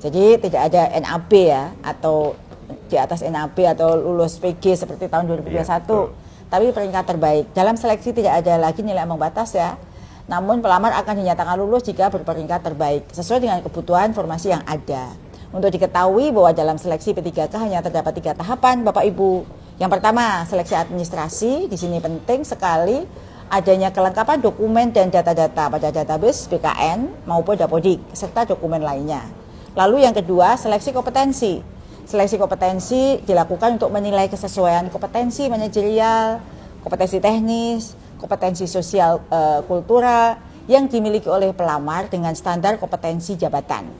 Speaker 1: Jadi tidak ada NAB ya, atau di atas NAB atau lulus PG seperti tahun 2021, tapi peringkat terbaik. Dalam seleksi tidak ada lagi nilai ambang batas ya, namun pelamar akan dinyatakan lulus jika berperingkat terbaik sesuai dengan kebutuhan formasi yang ada. Untuk diketahui bahwa dalam seleksi P3K hanya terdapat 3 tahapan Bapak Ibu. Yang pertama, seleksi administrasi. Di sini penting sekali adanya kelengkapan dokumen dan data-data pada database BKN maupun Dapodik serta dokumen lainnya. Lalu yang kedua, seleksi kompetensi. Seleksi kompetensi dilakukan untuk menilai kesesuaian kompetensi manajerial, kompetensi teknis, kompetensi sosial kultural yang dimiliki oleh pelamar dengan standar kompetensi jabatan.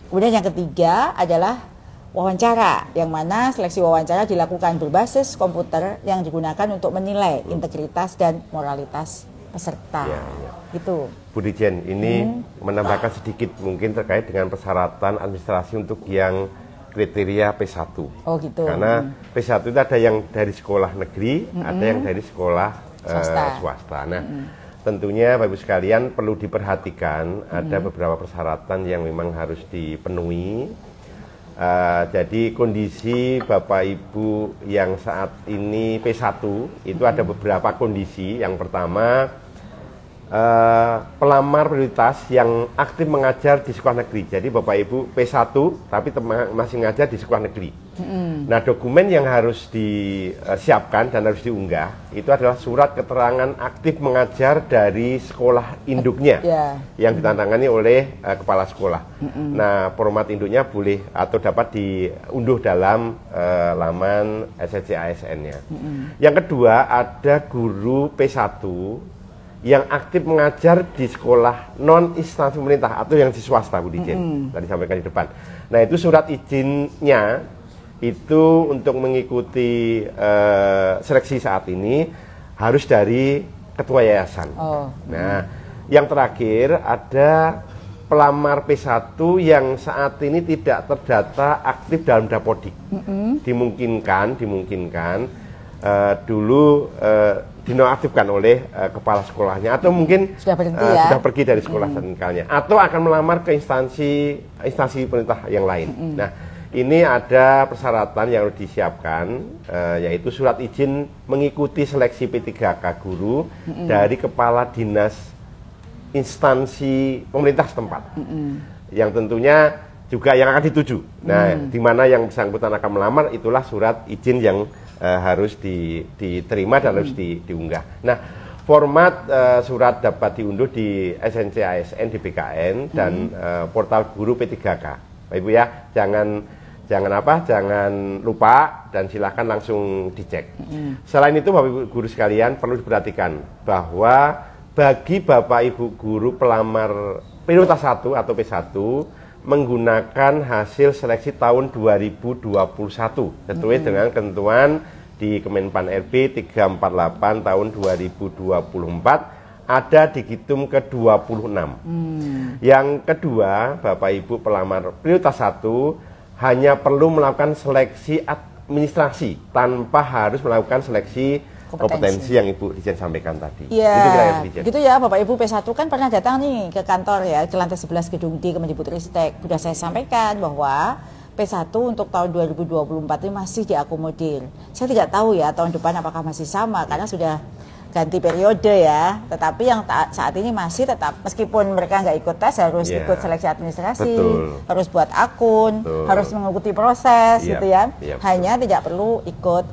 Speaker 1: Kemudian yang ketiga adalah wawancara, yang mana seleksi wawancara dilakukan berbasis komputer yang digunakan untuk menilai integritas dan moralitas peserta. Itu.
Speaker 3: Bu Dirjen, ini menambahkan sedikit mungkin terkait dengan persyaratan administrasi untuk yang kriteria P1.
Speaker 1: Oh gitu.
Speaker 3: Karena P1 itu ada yang dari sekolah negeri, ada yang dari sekolah swasta. Nah, tentunya Bapak Ibu sekalian perlu diperhatikan ada beberapa persyaratan yang memang harus dipenuhi. Jadi kondisi Bapak Ibu yang saat ini P1 itu ada beberapa kondisi. Yang pertama, pelamar prioritas yang aktif mengajar di sekolah negeri. Jadi Bapak Ibu P1 tapi masih mengajar di sekolah negeri. Nah, dokumen yang harus disiapkan dan harus diunggah itu adalah surat keterangan aktif mengajar dari sekolah induknya yang ditandatangani oleh kepala sekolah. Nah, format induknya boleh atau dapat diunduh dalam laman SCASN-nya. Yang kedua, ada guru P1 yang aktif mengajar di sekolah non instansi pemerintah atau yang di swasta, Bu Dirjen, tadi sampaikan di depan. Nah, itu surat izinnya itu untuk mengikuti seleksi saat ini harus dari ketua yayasan. Nah, Yang terakhir ada pelamar P1 yang saat ini tidak terdata aktif dalam Dapodik. Dimungkinkan dulu dinonaktifkan oleh kepala sekolahnya, atau mungkin
Speaker 1: sudah berhenti ya?
Speaker 3: Sudah pergi dari sekolah senikalnya, atau akan melamar ke instansi pemerintah yang lain. Nah, ini ada persyaratan yang harus disiapkan, yaitu surat izin mengikuti seleksi P3K guru dari kepala dinas instansi pemerintah setempat, yang tentunya juga yang akan dituju. Nah, di mana yang bersangkutan akan melamar, itulah surat izin yang harus diterima dan harus diunggah. Nah, format surat dapat diunduh di SNC ASN di BKN dan portal guru P3K. Pak Ibu ya, jangan lupa dan silakan langsung dicek. Selain itu, Bapak Ibu guru sekalian, perlu diperhatikan bahwa bagi Bapak Ibu guru pelamar prioritas 1 atau P1 menggunakan hasil seleksi tahun 2021 sesuai dengan ketentuan di Kemenpan RB 348 tahun 2024 ada di Digitum ke-26. Yang kedua, Bapak Ibu pelamar prioritas 1 hanya perlu melakukan seleksi administrasi tanpa harus melakukan seleksi kompetensi yang Ibu Dijen sampaikan tadi.
Speaker 1: Iya, gitu ya Bapak Ibu. P1 kan pernah datang nih ke kantor ya, ke lantai 11 Gedung D Kemendikbudristek. Sudah saya sampaikan bahwa P1 untuk tahun 2024 ini masih diakomodir. Saya tidak tahu ya tahun depan apakah masih sama, karena sudah ganti periode ya. Tetapi yang saat ini masih tetap, meskipun mereka nggak ikut tes, harus ikut seleksi administrasi, harus buat akun, harus mengikuti proses gitu ya. Hanya tidak perlu ikut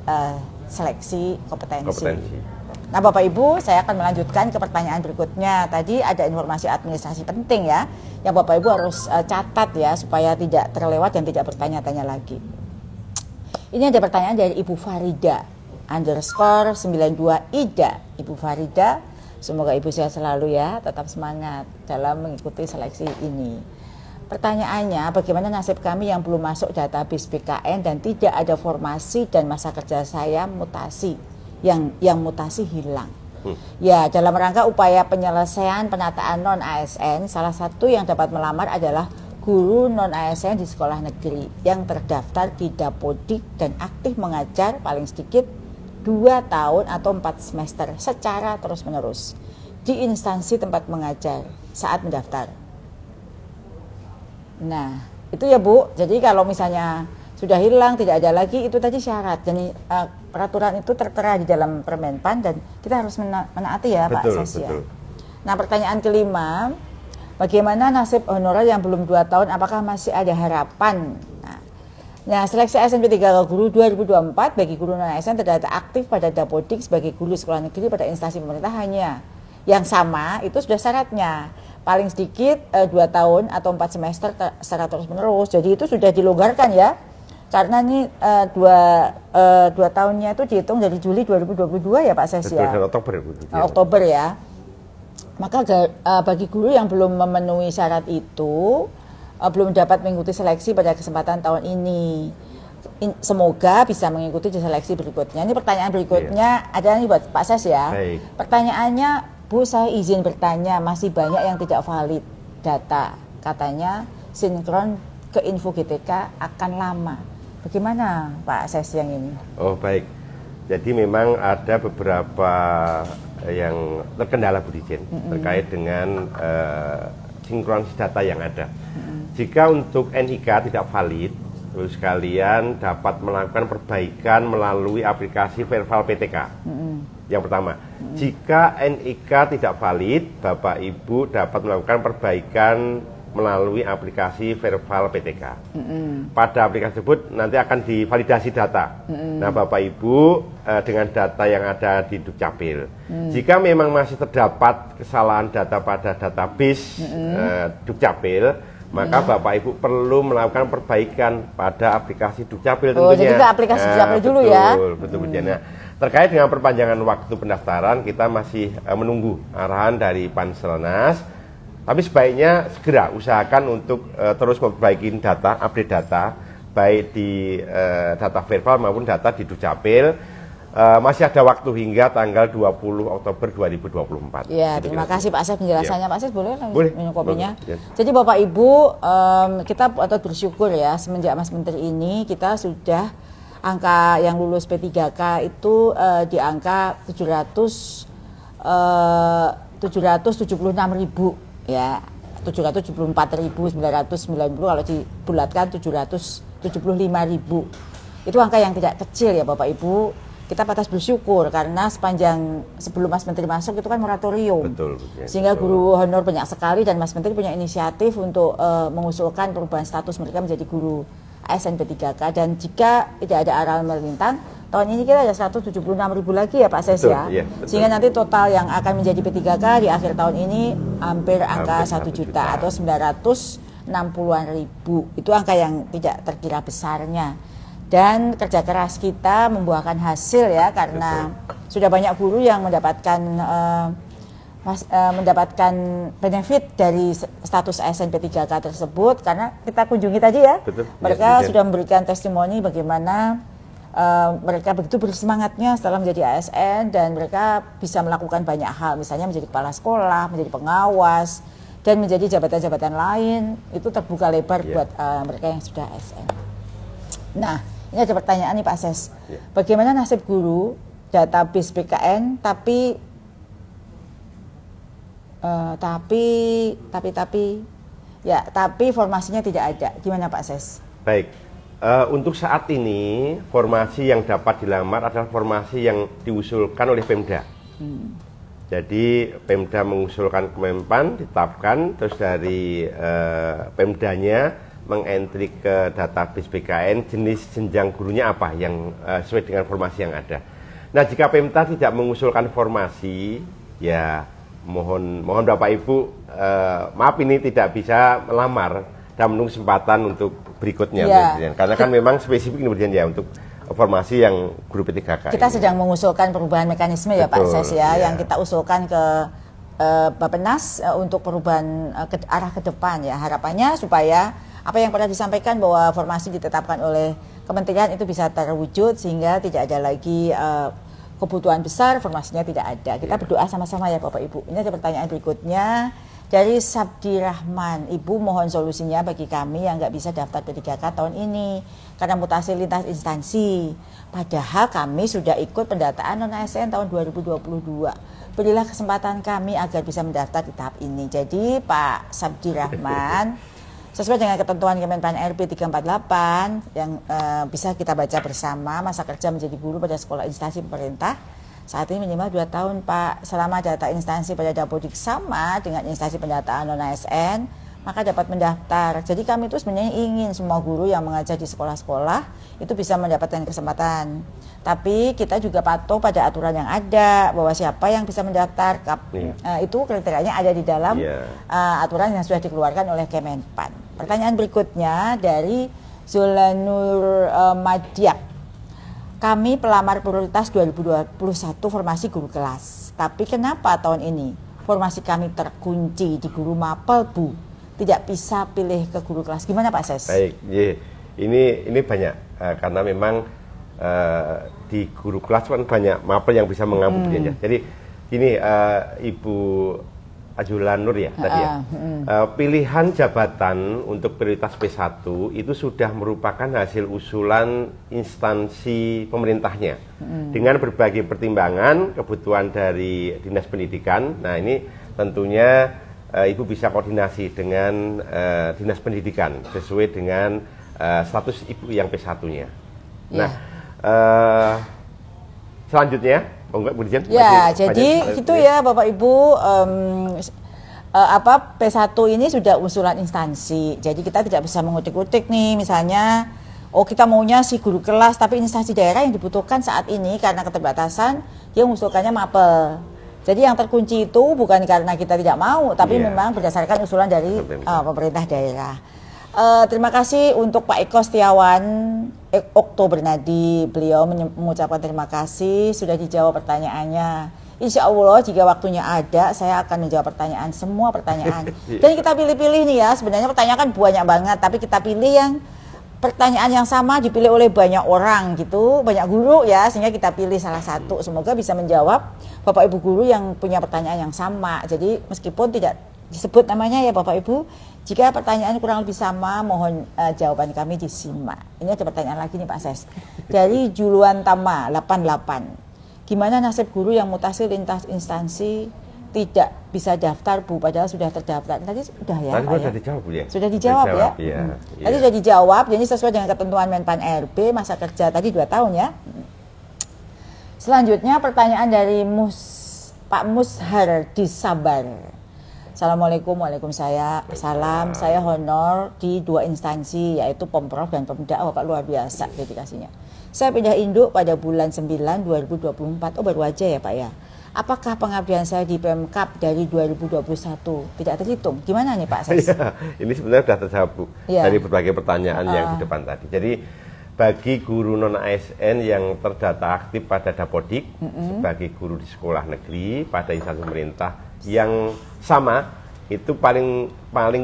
Speaker 1: seleksi kompetensi. Nah Bapak Ibu, saya akan melanjutkan ke pertanyaan berikutnya. Tadi ada informasi administrasi penting ya, yang Bapak Ibu harus catat ya, supaya tidak terlewat dan tidak bertanya-tanya lagi. Ini ada pertanyaan dari Ibu Farida _92 Ida. Ibu Farida, semoga Ibu sehat selalu ya, tetap semangat dalam mengikuti seleksi ini. Pertanyaannya, bagaimana nasib kami yang belum masuk database BKN dan tidak ada formasi dan masa kerja saya mutasi, yang mutasi hilang. Ya, dalam rangka upaya penyelesaian penataan non-ASN, salah satu yang dapat melamar adalah guru non-ASN di sekolah negeri yang terdaftar di Dapodik dan aktif mengajar paling sedikit 2 tahun atau 4 semester secara terus-menerus di instansi tempat mengajar saat mendaftar. Nah, itu ya Bu. Jadi kalau misalnya sudah hilang, tidak ada lagi, itu tadi syarat. Jadi peraturan itu tertera di dalam Permenpan dan kita harus menaati ya Pak Sesya. Nah, pertanyaan kelima, bagaimana nasib honorer yang belum 2 tahun, apakah masih ada harapan? Nah, seleksi ASN P3K guru 2024 bagi guru non-ASN terdata aktif pada Dapodik sebagai guru sekolah negeri pada instansi pemerintah hanya yang sama, itu sudah syaratnya. Paling sedikit 2 tahun atau 4 semester secara terus-menerus. Jadi itu sudah dilonggarkan ya. Karena ini 2 tahunnya itu dihitung dari Juli 2022 ya Pak Ses ya. Oktober ya. Maka bagi guru yang belum memenuhi syarat itu, belum dapat mengikuti seleksi pada kesempatan tahun ini. Semoga bisa mengikuti di seleksi berikutnya. Ini pertanyaan berikutnya ada nih buat Pak Ses ya.
Speaker 3: Baik.
Speaker 1: Pertanyaannya, Bu, saya izin bertanya, masih banyak yang tidak valid data. Katanya sinkron ke info GTK akan lama. Bagaimana Pak Ses yang ini?
Speaker 3: Oh baik, jadi memang ada beberapa yang terkendala Bu Dijen terkait dengan sinkronisasi data yang ada. Jika untuk NIK tidak valid, terus kalian dapat melakukan perbaikan melalui aplikasi Verbal PTK. Yang pertama, jika NIK tidak valid, Bapak Ibu dapat melakukan perbaikan melalui aplikasi Verbal PTK. Pada aplikasi tersebut nanti akan divalidasi data. Nah, Bapak Ibu dengan data yang ada di Dukcapil. Jika memang masih terdapat kesalahan data pada database Dukcapil, maka Bapak Ibu perlu melakukan perbaikan pada aplikasi Dukcapil tentunya.
Speaker 1: Oh, jadi ke aplikasi Dukcapil dulu ya.
Speaker 3: Betul. Nah, terkait dengan perpanjangan waktu pendaftaran, kita masih menunggu arahan dari Panselnas. Tapi sebaiknya segera usahakan untuk terus memperbaiki data, update data, baik di data verbal maupun data di Dukcapil. masih ada waktu hingga tanggal 20 Oktober 2024.
Speaker 1: Ya, terima kasih Pak Asep penjelasannya. Pak Asep boleh minum kopinya?
Speaker 3: Ya.
Speaker 1: Jadi Bapak Ibu, kita patut bersyukur ya, semenjak Mas Menteri ini kita sudah angka yang lulus P3K itu di angka 776.000 ya. 774.990 kalau dibulatkan 775.000. Itu angka yang tidak kecil ya Bapak Ibu. Kita patut bersyukur karena sebelum Mas Menteri masuk itu kan moratorium.
Speaker 3: Betul.
Speaker 1: Sehingga guru honor banyak sekali dan Mas Menteri punya inisiatif untuk mengusulkan perubahan status mereka menjadi guru ASN P3K, dan jika tidak ada aral melintang tahun ini kita ada 176.000 lagi ya Pak Ses ya.
Speaker 3: Iya,
Speaker 1: sehingga nanti total yang akan menjadi P3K di akhir tahun ini hampir angka 1 juta atau 960-an ribu. Itu angka yang tidak terkira besarnya. Dan kerja keras kita membuahkan hasil ya, karena sudah banyak guru yang mendapatkan benefit dari status ASN P3K tersebut, karena kita kunjungi tadi ya.
Speaker 3: Betul.
Speaker 1: Mereka sudah memberikan testimoni bagaimana mereka begitu bersemangatnya setelah menjadi ASN, dan mereka bisa melakukan banyak hal, misalnya menjadi kepala sekolah, menjadi pengawas, dan menjadi jabatan-jabatan lain. Itu terbuka lebar buat mereka yang sudah ASN. Nah, ini ada pertanyaan nih Pak Ses. Bagaimana nasib guru database BKN tapi formasinya tidak ada. Gimana Pak Ses?
Speaker 3: Baik, untuk saat ini formasi yang dapat dilamar adalah formasi yang diusulkan oleh Pemda. Jadi Pemda mengusulkan ke Menpan, ditetapkan, terus dari Pemdanya mengentri ke database BKN jenis jenjang gurunya apa yang sesuai dengan formasi yang ada. Nah, jika Pemda tidak mengusulkan formasi, ya mohon Bapak Ibu, maaf ini tidak bisa melamar dan menunggu kesempatan untuk berikutnya, karena kan memang spesifik kemudian ya untuk formasi yang guru P3K.
Speaker 1: Kita sedang mengusulkan perubahan mekanisme ya Pak Ses ya, yang kita usulkan ke Bappenas untuk perubahan arah ke depan ya. Harapannya supaya apa yang pernah disampaikan bahwa formasi ditetapkan oleh kementerian itu bisa terwujud, sehingga tidak ada lagi kebutuhan besar formasinya tidak ada. Kita berdoa sama-sama ya Bapak Ibu. Ini ada pertanyaan berikutnya dari Sabdi Rahman. Ibu mohon solusinya bagi kami yang nggak bisa daftar P3K tahun ini karena mutasi lintas instansi. Padahal kami sudah ikut pendataan non-ASN tahun 2022. Berilah kesempatan kami agar bisa mendaftar di tahap ini. Jadi Pak Sabdi Rahman, sesuai dengan ketentuan Kemenpan RP 348 yang bisa kita baca bersama, masa kerja menjadi guru pada sekolah instansi pemerintah saat ini minimal 2 tahun Pak. Selama data instansi pada Dapodik sama dengan instansi pendataan non-ASN, maka dapat mendaftar. Jadi kami itu sebenarnya ingin semua guru yang mengajar di sekolah-sekolah itu bisa mendapatkan kesempatan. Tapi kita juga patuh pada aturan yang ada, bahwa siapa yang bisa mendaftar, itu kriterianya ada di dalam aturan yang sudah dikeluarkan oleh Kemenpan. Pertanyaan berikutnya dari Zulanur Madiak. Kami pelamar prioritas 2021 formasi guru kelas. Tapi kenapa tahun ini formasi kami terkunci di guru mapel Bu? Tidak bisa pilih ke guru kelas. Gimana Pak Ses?
Speaker 3: Baik, ini banyak karena memang di guru kelas kan banyak mapel yang bisa mengampu dia. Jadi ini Ibu Ajulan Nur ya tadi ya. Pilihan jabatan untuk prioritas P1 itu sudah merupakan hasil usulan instansi pemerintahnya dengan berbagai pertimbangan kebutuhan dari Dinas Pendidikan. Nah, ini tentunya Ibu bisa koordinasi dengan Dinas Pendidikan sesuai dengan status Ibu yang P1-nya. Nah, selanjutnya
Speaker 1: jadi gitu ya Bapak Ibu, P1 ini sudah usulan instansi. Jadi kita tidak bisa mengutik-utik nih, misalnya kita maunya si guru kelas, tapi instansi daerah yang dibutuhkan saat ini karena keterbatasan dia mengusulkannya mapel. Jadi yang terkunci itu bukan karena kita tidak mau, tapi memang berdasarkan usulan dari pemerintah daerah. Terima kasih untuk Pak Eko Setiawan Oktober Nadi, beliau mengucapkan terima kasih sudah dijawab pertanyaannya. Insya Allah jika waktunya ada saya akan menjawab semua pertanyaan. Dan kita pilih-pilih nih ya, sebenarnya pertanyaan kan banyak banget, tapi kita pilih yang pertanyaan yang sama dipilih oleh banyak orang gitu, banyak guru ya, sehingga kita pilih salah satu. Semoga bisa menjawab Bapak Ibu guru yang punya pertanyaan yang sama. Jadi meskipun tidak disebut namanya ya Bapak Ibu, jika pertanyaan kurang lebih sama, mohon jawaban kami disimak. Ini ada pertanyaan lagi nih Pak Ses. Dari Juluan Tama 88. Gimana nasib guru yang mutasi lintas instansi tidak bisa daftar Bu, padahal sudah terdaftar? Tadi sudah ya
Speaker 3: Tadi
Speaker 1: Pak
Speaker 3: sudah
Speaker 1: ya?
Speaker 3: dijawab Bu ya?
Speaker 1: Sudah dijawab ya?
Speaker 3: Iya.
Speaker 1: Tadi sudah dijawab, jadi sesuai dengan ketentuan Menpan RB, masa kerja tadi 2 tahun ya. Selanjutnya pertanyaan dari Pak Mushar di Sabar. Assalamualaikum, waalaikumsalam. Saya honor di 2 instansi, yaitu Pemprov dan Pemda. Bapak luar biasa dedikasinya. Saya pindah induk pada bulan 9 2024. Oh baru aja ya Pak ya. Apakah pengabdian saya di Pemkab dari 2021 tidak terhitung? Gimana nih Pak Ses?
Speaker 3: Ya, ini sebenarnya sudah terjawab Bu, dari berbagai pertanyaan yang di depan tadi. Jadi bagi guru non ASN yang terdata aktif pada Dapodik, sebagai guru di sekolah negeri pada instansi pemerintah yang sama, itu paling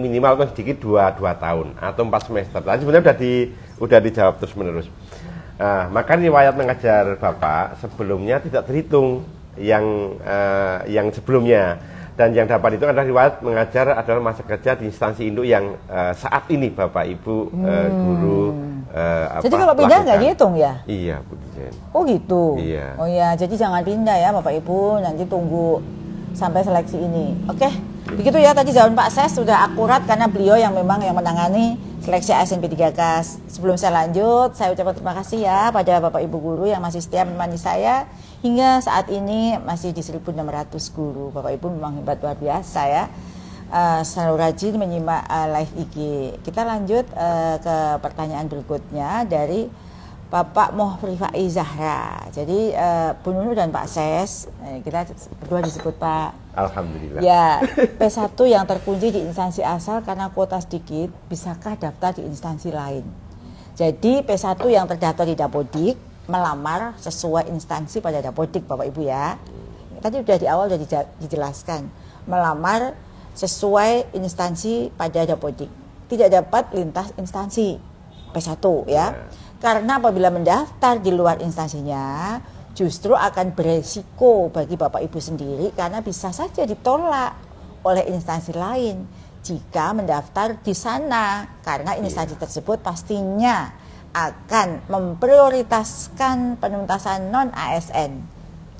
Speaker 3: minimal atau sedikit 2 tahun atau 4 semester. Tadi sebenarnya udah dijawab terus menerus. Maka riwayat mengajar Bapak sebelumnya tidak terhitung yang sebelumnya, dan yang dapat itu adalah riwayat mengajar adalah masa kerja di instansi induk yang saat ini Bapak Ibu guru.
Speaker 1: Jadi kalau pindah nggak dihitung ya?
Speaker 3: Iya Bu Dijen.
Speaker 1: Oh gitu.
Speaker 3: Iya.
Speaker 1: Oh ya, jadi jangan pindah ya Bapak Ibu, nanti tunggu sampai seleksi ini. Oke, begitu ya tadi jawaban Pak Ses sudah akurat karena beliau yang memang yang menangani seleksi ASN P3K. Sebelum saya lanjut, saya ucapkan terima kasih ya pada Bapak Ibu guru yang masih setia menemani saya hingga saat ini masih di 1.600 guru. Bapak Ibu memang hebat luar biasa ya. Selalu rajin menyimak live IG. Kita lanjut ke pertanyaan berikutnya dari Bapak Mohrifa Zahra. Jadi Bu Nunu dan Pak Ses, kita berdua disebut Pak.
Speaker 3: Alhamdulillah.
Speaker 1: Ya, P1 yang terkunci di instansi asal karena kuota sedikit, bisakah daftar di instansi lain? Jadi P1 yang terdaftar di Dapodik melamar sesuai instansi pada Dapodik Bapak Ibu ya. Tadi sudah di awal sudah dijelaskan, melamar sesuai instansi pada Dapodik. Tidak dapat lintas instansi P1 ya. Karena apabila mendaftar di luar instansinya, justru akan beresiko bagi Bapak Ibu sendiri karena bisa saja ditolak oleh instansi lain jika mendaftar di sana, karena instansi tersebut pastinya akan memprioritaskan penuntasan non ASN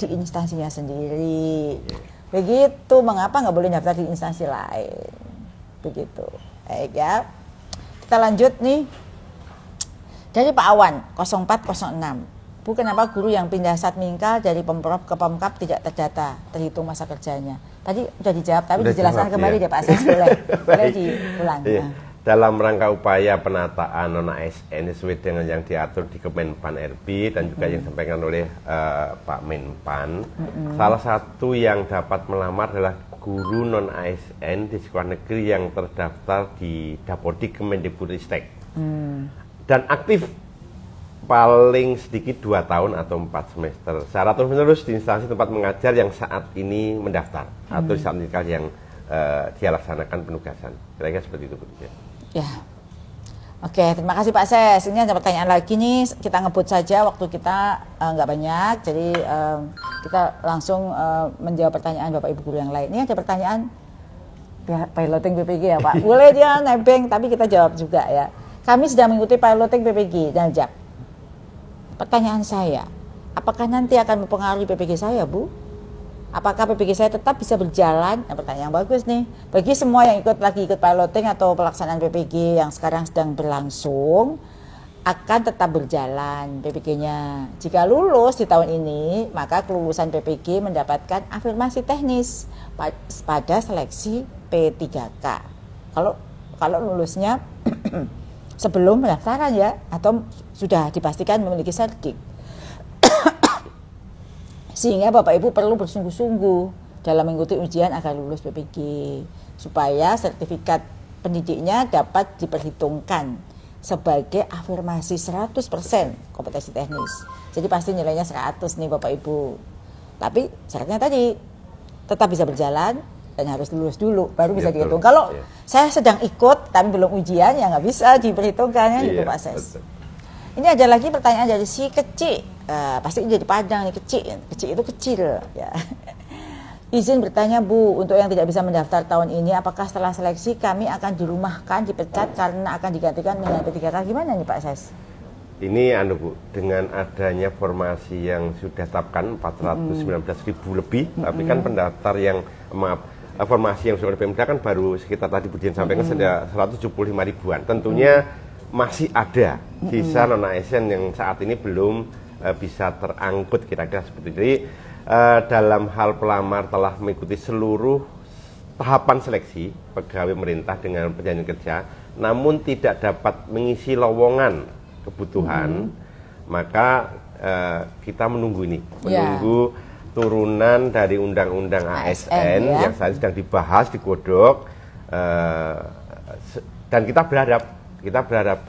Speaker 1: di instansinya sendiri. Begitu, mengapa nggak boleh daftar di instansi lain? Begitu. Baik ya. Kita lanjut nih. Dari Pak Awan 0406. Bu, kenapa guru yang pindah Satmingka dari Pemprov ke Pemkab tidak terdata, terhitung masa kerjanya? Tadi sudah dijawab, tapi sudah dijelaskan kembali ya. Deh Pak Ses, boleh diulang.
Speaker 3: Iya. Dalam rangka upaya penataan non ASN sesuai dengan yang diatur di Kemenpan RB dan juga yang disampaikan oleh Pak Menpan, salah satu yang dapat melamar adalah guru non ASN di sekolah negeri yang terdaftar di Dapodik Kemendikbudristek dan aktif paling sedikit 2 tahun atau 4 semester secara terus menerus di instansi tempat mengajar yang saat ini mendaftar atau di saat yang dia laksanakan penugasan. Kira-kira seperti itu.
Speaker 1: Ya, oke, terima kasih Pak Ses. Ini ada pertanyaan lagi nih, kita ngebut saja, waktu kita nggak banyak, jadi kita langsung menjawab pertanyaan Bapak Ibu guru yang lain. Ini ada pertanyaan piloting PPG ya Pak, boleh dia nebeng, tapi kita jawab juga ya. Kami sedang mengikuti piloting PPG dan JAK. Pertanyaan saya, apakah nanti akan mempengaruhi PPG saya Bu? Apakah PPG saya tetap bisa berjalan? Nah, pertanyaan yang bagus nih. Bagi semua yang ikut piloting atau pelaksanaan PPG yang sekarang sedang berlangsung, akan tetap berjalan PPG-nya. Jika lulus di tahun ini, maka kelulusan PPG mendapatkan afirmasi teknis pada seleksi P3K. Kalau lulusnya sebelum pendaftaran ya, atau sudah dipastikan memiliki serdik. Sehingga Bapak Ibu perlu bersungguh-sungguh dalam mengikuti ujian agar lulus PPG supaya sertifikat pendidiknya dapat diperhitungkan sebagai afirmasi 100% kompetensi teknis. Jadi pasti nilainya 100 nih Bapak Ibu. Tapi syaratnya tadi tetap bisa berjalan, dan harus lulus dulu baru bisa
Speaker 3: Betul.
Speaker 1: dihitung. Kalau
Speaker 3: Iya.
Speaker 1: saya sedang ikut tapi belum ujian ya nggak bisa diperhitungkannya gitu
Speaker 3: Iya,
Speaker 1: Pak Ses.
Speaker 3: betul.
Speaker 1: Ini ada lagi pertanyaan dari si kecil, pasti jadi Padang nih, kecil itu kecil ya. Izin bertanya Bu, untuk yang tidak bisa mendaftar tahun ini, apakah setelah seleksi kami akan dirumahkan, dipecat karena akan digantikan dengan P3K? Gimana nih Pak Ses?
Speaker 3: Ini Bu, dengan adanya formasi yang sudah tetapkan 419.000 lebih, tapi kan pendaftar yang formasi yang sudah PMK kan baru sekitar tadi Bu Dian sampaikan sudah 175 ribuan. Tentunya masih ada sisa non ASN yang saat ini belum bisa terangkut kira-kira seperti itu. Jadi dalam hal pelamar telah mengikuti seluruh tahapan seleksi pegawai pemerintah dengan perjanjian kerja, namun tidak dapat mengisi lowongan kebutuhan, maka kita menunggu menunggu turunan dari undang-undang ASN
Speaker 1: ya.
Speaker 3: yang saat ini sedang dibahas, digodok, dan kita berharap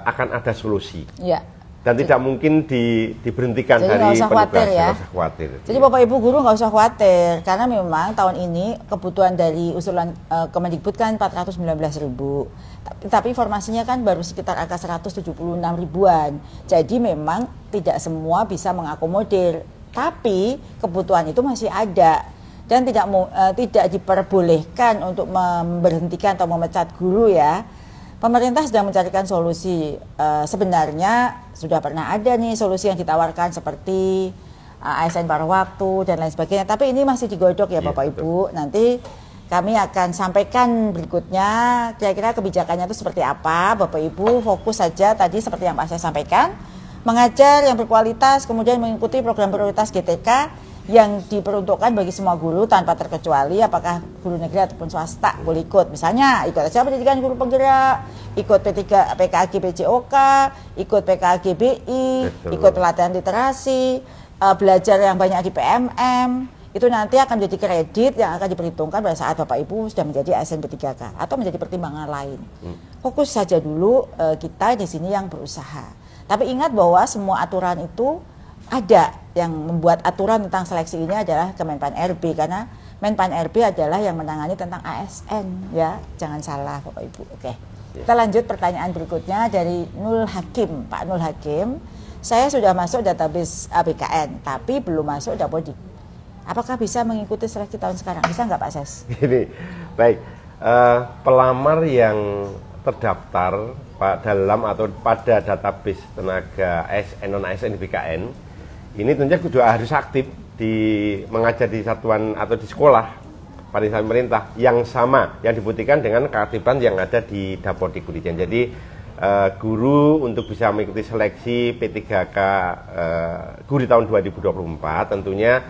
Speaker 3: akan ada solusi.
Speaker 1: Ya.
Speaker 3: Dan tidak mungkin diberhentikan
Speaker 1: Jadi
Speaker 3: dari
Speaker 1: nggak usah khawatir
Speaker 3: penugasan,
Speaker 1: ya.
Speaker 3: nggak usah khawatir.
Speaker 1: Jadi Bapak Ibu guru nggak usah khawatir karena memang tahun ini kebutuhan dari usulan Kemendikbud kan 419.000. Tapi formasinya kan baru sekitar angka 176 ribuan. Jadi memang tidak semua bisa mengakomodir. Tapi kebutuhan itu masih ada dan tidak diperbolehkan untuk memberhentikan atau memecat guru ya. Pemerintah sedang mencarikan solusi. Sebenarnya sudah pernah ada nih solusi yang ditawarkan seperti ASN paruh waktu dan lain sebagainya. Tapi ini masih digodok ya Bapak Ibu. Nanti kami akan sampaikan berikutnya kira-kira kebijakannya itu seperti apa. Bapak Ibu fokus saja tadi seperti yang Pak saya sampaikan. Mengajar yang berkualitas, kemudian mengikuti program prioritas GTK yang diperuntukkan bagi semua guru tanpa terkecuali apakah guru negeri ataupun swasta boleh ikut. Misalnya ikut aja pendidikan guru penggerak, ikut PKG PJOK, ikut PKG BI, ikut pelatihan literasi, belajar yang banyak di PMM. Itu nanti akan menjadi kredit yang akan diperhitungkan pada saat Bapak Ibu sudah menjadi ASN P3K atau menjadi pertimbangan lain. Fokus saja dulu kita di sini yang berusaha. Tapi ingat bahwa semua aturan itu ada yang membuat aturan tentang seleksi ini adalah Kemenpan RB karena Menpan RB adalah yang menangani tentang ASN ya, jangan salah Bapak Ibu. Oke. Kita lanjut pertanyaan berikutnya dari Nul Hakim. Pak Nul Hakim, saya sudah masuk database ABKN tapi belum masuk Dapodik. Apakah bisa mengikuti seleksi tahun sekarang? Bisa nggak Pak Ses?
Speaker 3: Ini baik, pelamar yang terdaftar dalam atau pada database tenaga ASN non ASN BKN ini tentunya juga harus aktif mengajar di satuan atau di sekolah pada instansi pemerintah yang sama yang dibutuhkan dengan keaktifan yang ada di Dapodik. Jadi guru untuk bisa mengikuti seleksi P3K guru di tahun 2024 tentunya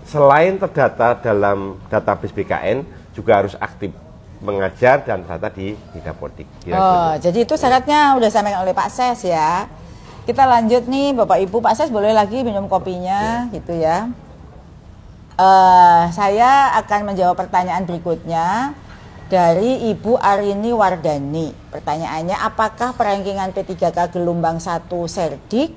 Speaker 3: selain terdata dalam database BKN juga harus aktif mengajar dan data di Dapodik.
Speaker 1: Jadi itu syaratnya udah disampaikan oleh Pak Ses ya. Kita lanjut nih Bapak Ibu. Pak Ses boleh lagi minum kopinya gitu ya. Saya akan menjawab pertanyaan berikutnya dari Ibu Arini Wardani. Pertanyaannya, apakah perankingan P3K gelombang 1 Serdik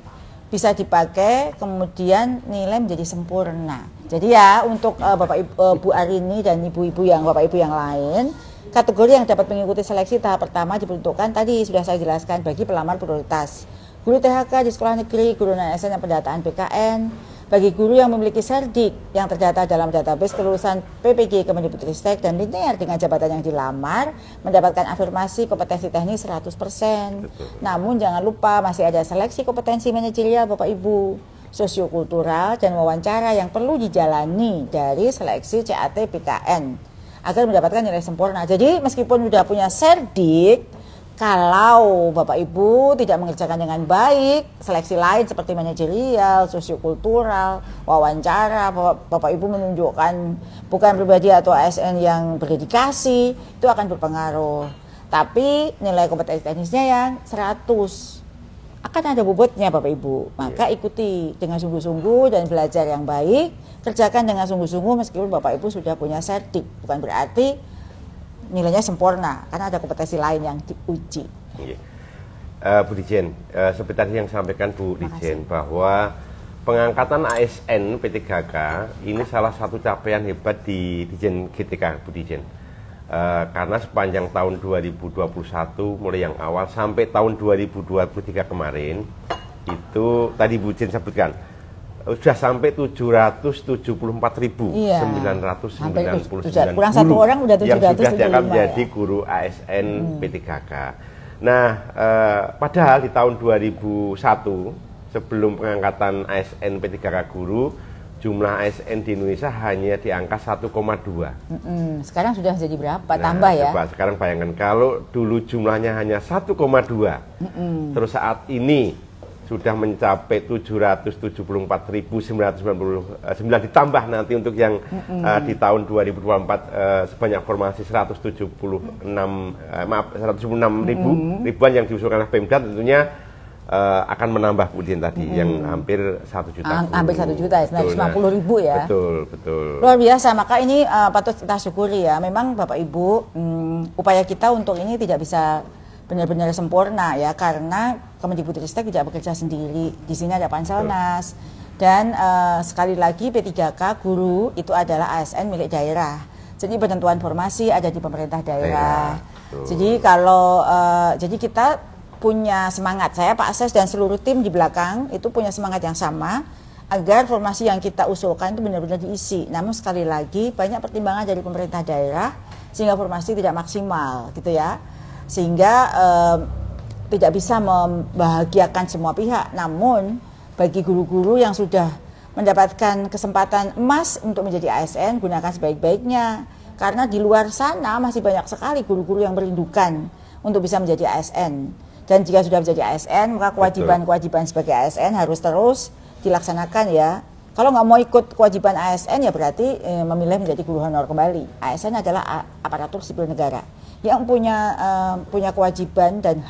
Speaker 1: bisa dipakai kemudian nilai menjadi sempurna? Jadi ya untuk Bapak Ibu Arini dan ibu-ibu yang Bapak Ibu yang lain, kategori yang dapat mengikuti seleksi tahap pertama diperuntukkan tadi sudah saya jelaskan bagi pelamar prioritas. Guru THK di sekolah negeri, guru non-ASN yang pendataan BKN, bagi guru yang memiliki serdik yang terdata dalam database kelulusan PPG Kemendikbudristek dan linear dengan jabatan yang dilamar, mendapatkan afirmasi kompetensi teknis 100%. Namun jangan lupa masih ada seleksi kompetensi manajerial Bapak Ibu, sosiokultural dan wawancara yang perlu dijalani dari seleksi CAT BKN agar mendapatkan nilai sempurna. Jadi meskipun sudah punya serdik, kalau Bapak Ibu tidak mengerjakan dengan baik seleksi lain seperti manajerial, sosiokultural, wawancara, Bapak Ibu menunjukkan bukan pribadi atau ASN yang berdedikasi, itu akan berpengaruh. Tapi nilai kompetensi teknisnya yang 100 akan ada bobotnya Bapak Ibu. Maka ikuti dengan sungguh-sungguh dan belajar yang baik, kerjakan dengan sungguh-sungguh meskipun Bapak Ibu sudah punya serdik, bukan berarti nilainya sempurna karena ada kompetensi lain yang diuji.
Speaker 3: Bu Dijen, seperti tadi yang sampaikan Bu Dijen bahwa pengangkatan ASN P3K ini salah satu capaian hebat di Dijen GTK, Bu Dijen. Karena sepanjang tahun 2021 mulai yang awal sampai tahun 2023 kemarin itu tadi Bu Jen sebutkan sudah sampai 774.999
Speaker 1: kurang satu orang udah 775
Speaker 3: yang sudah diangkat menjadi guru ASN P3K. Nah, padahal di tahun 2001 sebelum pengangkatan ASN P3K guru, jumlah ASN di Indonesia hanya di angka 1,2.
Speaker 1: Sekarang sudah jadi berapa? Tambah ya?
Speaker 3: Coba sekarang bayangkan kalau dulu jumlahnya hanya 1,2, terus saat ini sudah mencapai 774.999 ditambah nanti untuk yang di tahun 2024 sebanyak formasi 176 ribuan yang diusulkan oleh Pemda, tentunya akan menambah Bu Dian tadi yang hampir 1 juta.
Speaker 1: Hampir 1 juta, 950.000 ya.
Speaker 3: Betul.
Speaker 1: Luar biasa, maka ini patut kita syukuri ya. Memang Bapak Ibu, upaya kita untuk ini tidak bisa benar-benar sempurna ya, karena Kemendikbudristek tidak bekerja sendiri. Di sini ada Panselnas dan sekali lagi P3K guru itu adalah ASN milik daerah. Jadi penentuan formasi ada di pemerintah daerah. Jadi kalau jadi kita punya semangat, saya Pak Ses dan seluruh tim di belakang itu punya semangat yang sama agar formasi yang kita usulkan itu benar-benar diisi. Namun sekali lagi banyak pertimbangan dari pemerintah daerah sehingga formasi tidak maksimal gitu ya. Sehingga tidak bisa membahagiakan semua pihak. Namun bagi guru-guru yang sudah mendapatkan kesempatan emas untuk menjadi ASN, gunakan sebaik-baiknya. Karena di luar sana masih banyak sekali guru-guru yang merindukan untuk bisa menjadi ASN. Dan jika sudah menjadi ASN, maka kewajiban-kewajiban sebagai ASN harus terus dilaksanakan ya. Kalau nggak mau ikut kewajiban ASN ya berarti memilih menjadi guru honor kembali. ASN adalah aparatur sipil negara yang punya kewajiban dan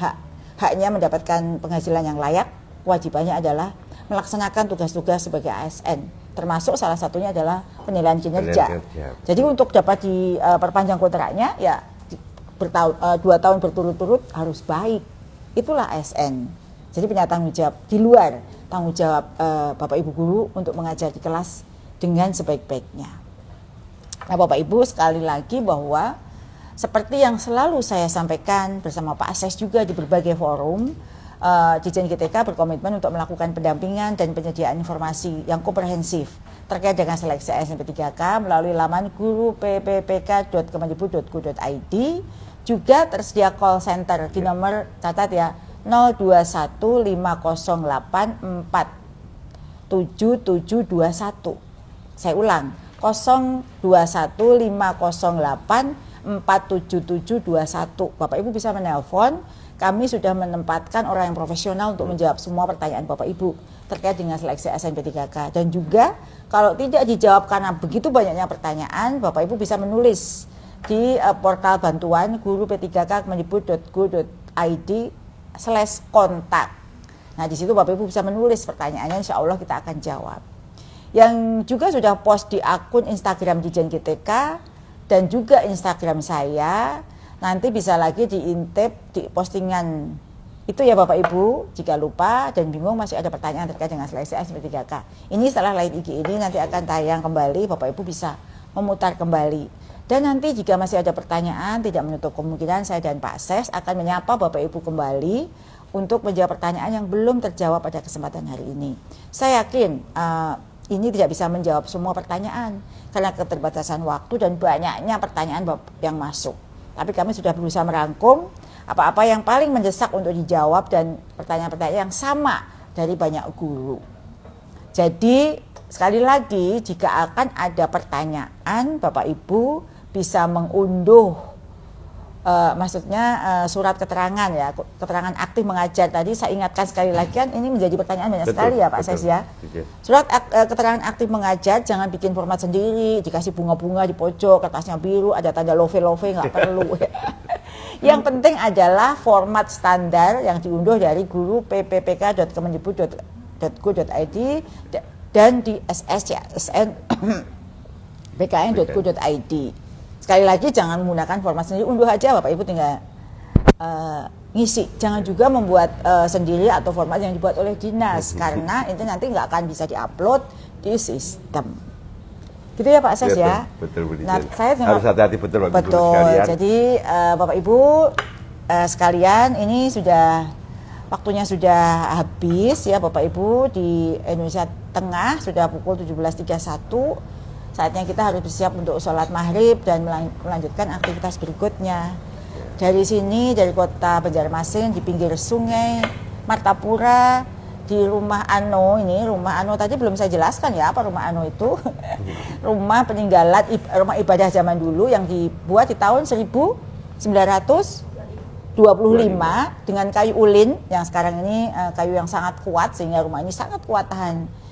Speaker 1: haknya mendapatkan penghasilan yang layak. Kewajibannya adalah melaksanakan tugas-tugas sebagai ASN, termasuk salah satunya adalah penilaian kinerja. Jadi untuk dapat diperpanjang kontraknya ya 2 tahun berturut-turut harus baik. Itulah ASN. Jadi punya tanggung jawab di luar tanggung jawab Bapak Ibu guru untuk mengajar di kelas dengan sebaik-baiknya. Nah Bapak Ibu, sekali lagi bahwa seperti yang selalu saya sampaikan bersama Pak Ses juga di berbagai forum, Dijen GTK berkomitmen untuk melakukan pendampingan dan penyediaan informasi yang komprehensif terkait dengan seleksi ASN P3K melalui laman guruppk.kemendikbud.go.id. Juga tersedia call center di nomor, catat ya, 021508477721. Saya ulang, 021508477721. Bapak Ibu bisa menelpon, kami sudah menempatkan orang yang profesional untuk menjawab semua pertanyaan Bapak Ibu terkait dengan seleksi ASN P3K. Dan juga kalau tidak dijawab karena begitu banyaknya pertanyaan, Bapak Ibu bisa menulis di portal bantuan guru P3K kemendikbud.go.id/kontak. Nah di situ Bapak Ibu bisa menulis pertanyaannya, insya Allah kita akan jawab. Yang juga sudah post di akun Instagram Dijen GTK dan juga Instagram saya, nanti bisa lagi diintip di postingan itu ya Bapak Ibu. Jika lupa dan bingung masih ada pertanyaan terkait dengan seleksi ASN P3K. Ini setelah live IG ini nanti akan tayang kembali, Bapak Ibu bisa memutar kembali. Dan nanti jika masih ada pertanyaan, tidak menutup kemungkinan saya dan Pak Ses akan menyapa Bapak Ibu kembali untuk menjawab pertanyaan yang belum terjawab pada kesempatan hari ini. Saya yakin ini tidak bisa menjawab semua pertanyaan karena keterbatasan waktu dan banyaknya pertanyaan yang masuk. Tapi kami sudah berusaha merangkum apa-apa yang paling mendesak untuk dijawab dan pertanyaan-pertanyaan yang sama dari banyak guru. Jadi sekali lagi jika akan ada pertanyaan, Bapak Ibu bisa mengunduh surat keterangan ya, keterangan aktif mengajar. Tadi saya ingatkan sekali lagi kan ini menjadi pertanyaan banyak sekali ya Pak Ses ya. Surat keterangan aktif mengajar jangan bikin format sendiri, dikasih bunga-bunga di pojok, kertasnya biru, ada tanda love nggak perlu. Yang penting adalah format standar yang diunduh dari guru pppk.kemendikbud.go.id dan di sscsn bkn.go.id. Sekali lagi jangan menggunakan format sendiri, unduh aja Bapak Ibu tinggal ngisi. Jangan juga membuat sendiri atau format yang dibuat oleh dinas, karena itu nanti nggak akan bisa diupload di sistem. Gitu ya Pak Ses ya.
Speaker 3: Betul.
Speaker 1: Nah, saya
Speaker 3: harus hati-hati betul.
Speaker 1: Betul. Jadi Bapak Ibu sekalian, ini sudah waktunya sudah habis ya Bapak Ibu. Di Indonesia Tengah sudah pukul 17.31. Saatnya kita harus bersiap untuk sholat maghrib dan melanjutkan aktivitas berikutnya. Dari sini, dari kota Banjarmasin, di pinggir sungai Martapura, di rumah Ano ini, rumah Ano tadi belum saya jelaskan ya apa rumah Ano itu. Rumah peninggalan, rumah ibadah zaman dulu yang dibuat di tahun 1925 dengan kayu ulin, yang sekarang ini kayu yang sangat kuat, sehingga rumah ini sangat kuat tahan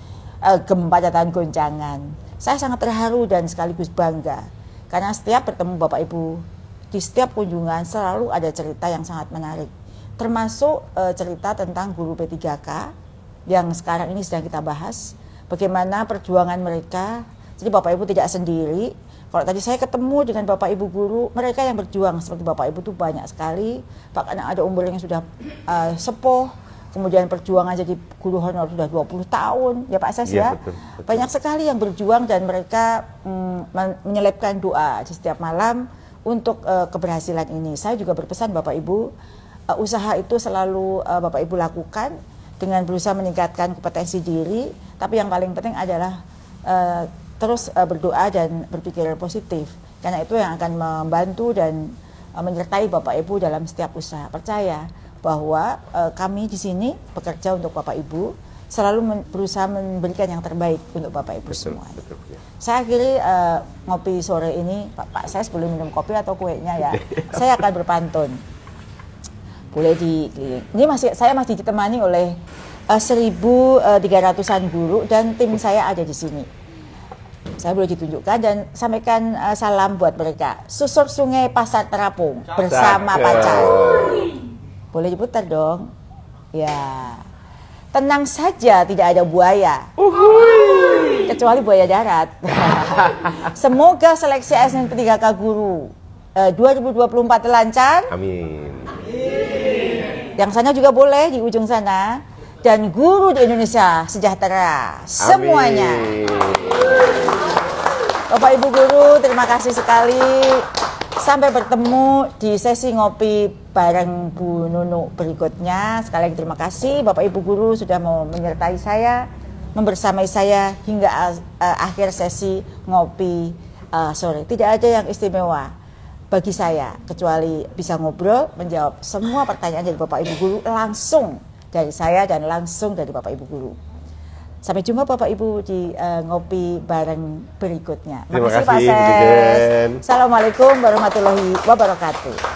Speaker 1: gempa dan tahan goncangan. Saya sangat terharu dan sekaligus bangga karena setiap bertemu Bapak Ibu di setiap kunjungan selalu ada cerita yang sangat menarik, termasuk cerita tentang guru P3K yang sekarang ini sedang kita bahas, bagaimana perjuangan mereka. Jadi Bapak Ibu tidak sendiri. Kalau tadi saya ketemu dengan Bapak Ibu guru, mereka yang berjuang seperti Bapak Ibu itu banyak sekali, bahkan ada umur yang sudah sepuh, kemudian perjuangan jadi guru honor sudah 20 tahun ya Pak Ses ya.
Speaker 3: Betul.
Speaker 1: Banyak sekali yang berjuang dan mereka menyelipkan doa di setiap malam untuk keberhasilan ini. Saya juga berpesan Bapak Ibu, usaha itu selalu Bapak Ibu lakukan dengan berusaha meningkatkan kompetensi diri, tapi yang paling penting adalah terus berdoa dan berpikir positif, karena itu yang akan membantu dan menyertai Bapak Ibu dalam setiap usaha. Percaya bahwa kami di sini bekerja untuk Bapak Ibu, selalu berusaha memberikan yang terbaik untuk Bapak Ibu semua.
Speaker 3: Betul, ya.
Speaker 1: Saya akhiri ngopi sore ini, Pak saya sebelum minum kopi atau kuenya ya, saya akan berpantun. Boleh ini saya masih ditemani oleh 1.300-an guru dan tim saya ada di sini. Saya boleh ditunjukkan dan sampaikan salam buat mereka. Susur sungai Pasar Terapung bersama pacar. Boleh diputar dong. Ya. Tenang saja, tidak ada buaya. Kecuali buaya darat. Semoga seleksi SNMP3K Guru 2024 lancar.
Speaker 3: Amin.
Speaker 1: Yang sana juga boleh di ujung sana. Dan guru di Indonesia sejahtera semuanya.
Speaker 3: Amin.
Speaker 1: Bapak Ibu guru, terima kasih sekali. Sampai bertemu di sesi ngopi bareng Bu Nunu berikutnya. Sekali lagi terima kasih Bapak Ibu guru sudah mau menyertai saya, membersamai saya hingga akhir sesi ngopi sore. Tidak ada yang istimewa bagi saya kecuali bisa ngobrol, menjawab semua pertanyaan dari Bapak Ibu guru langsung dari saya dan langsung dari Bapak Ibu guru. Sampai jumpa Bapak Ibu di ngopi bareng berikutnya.
Speaker 3: Terima kasih
Speaker 1: Pak Ses. Assalamualaikum warahmatullahi wabarakatuh.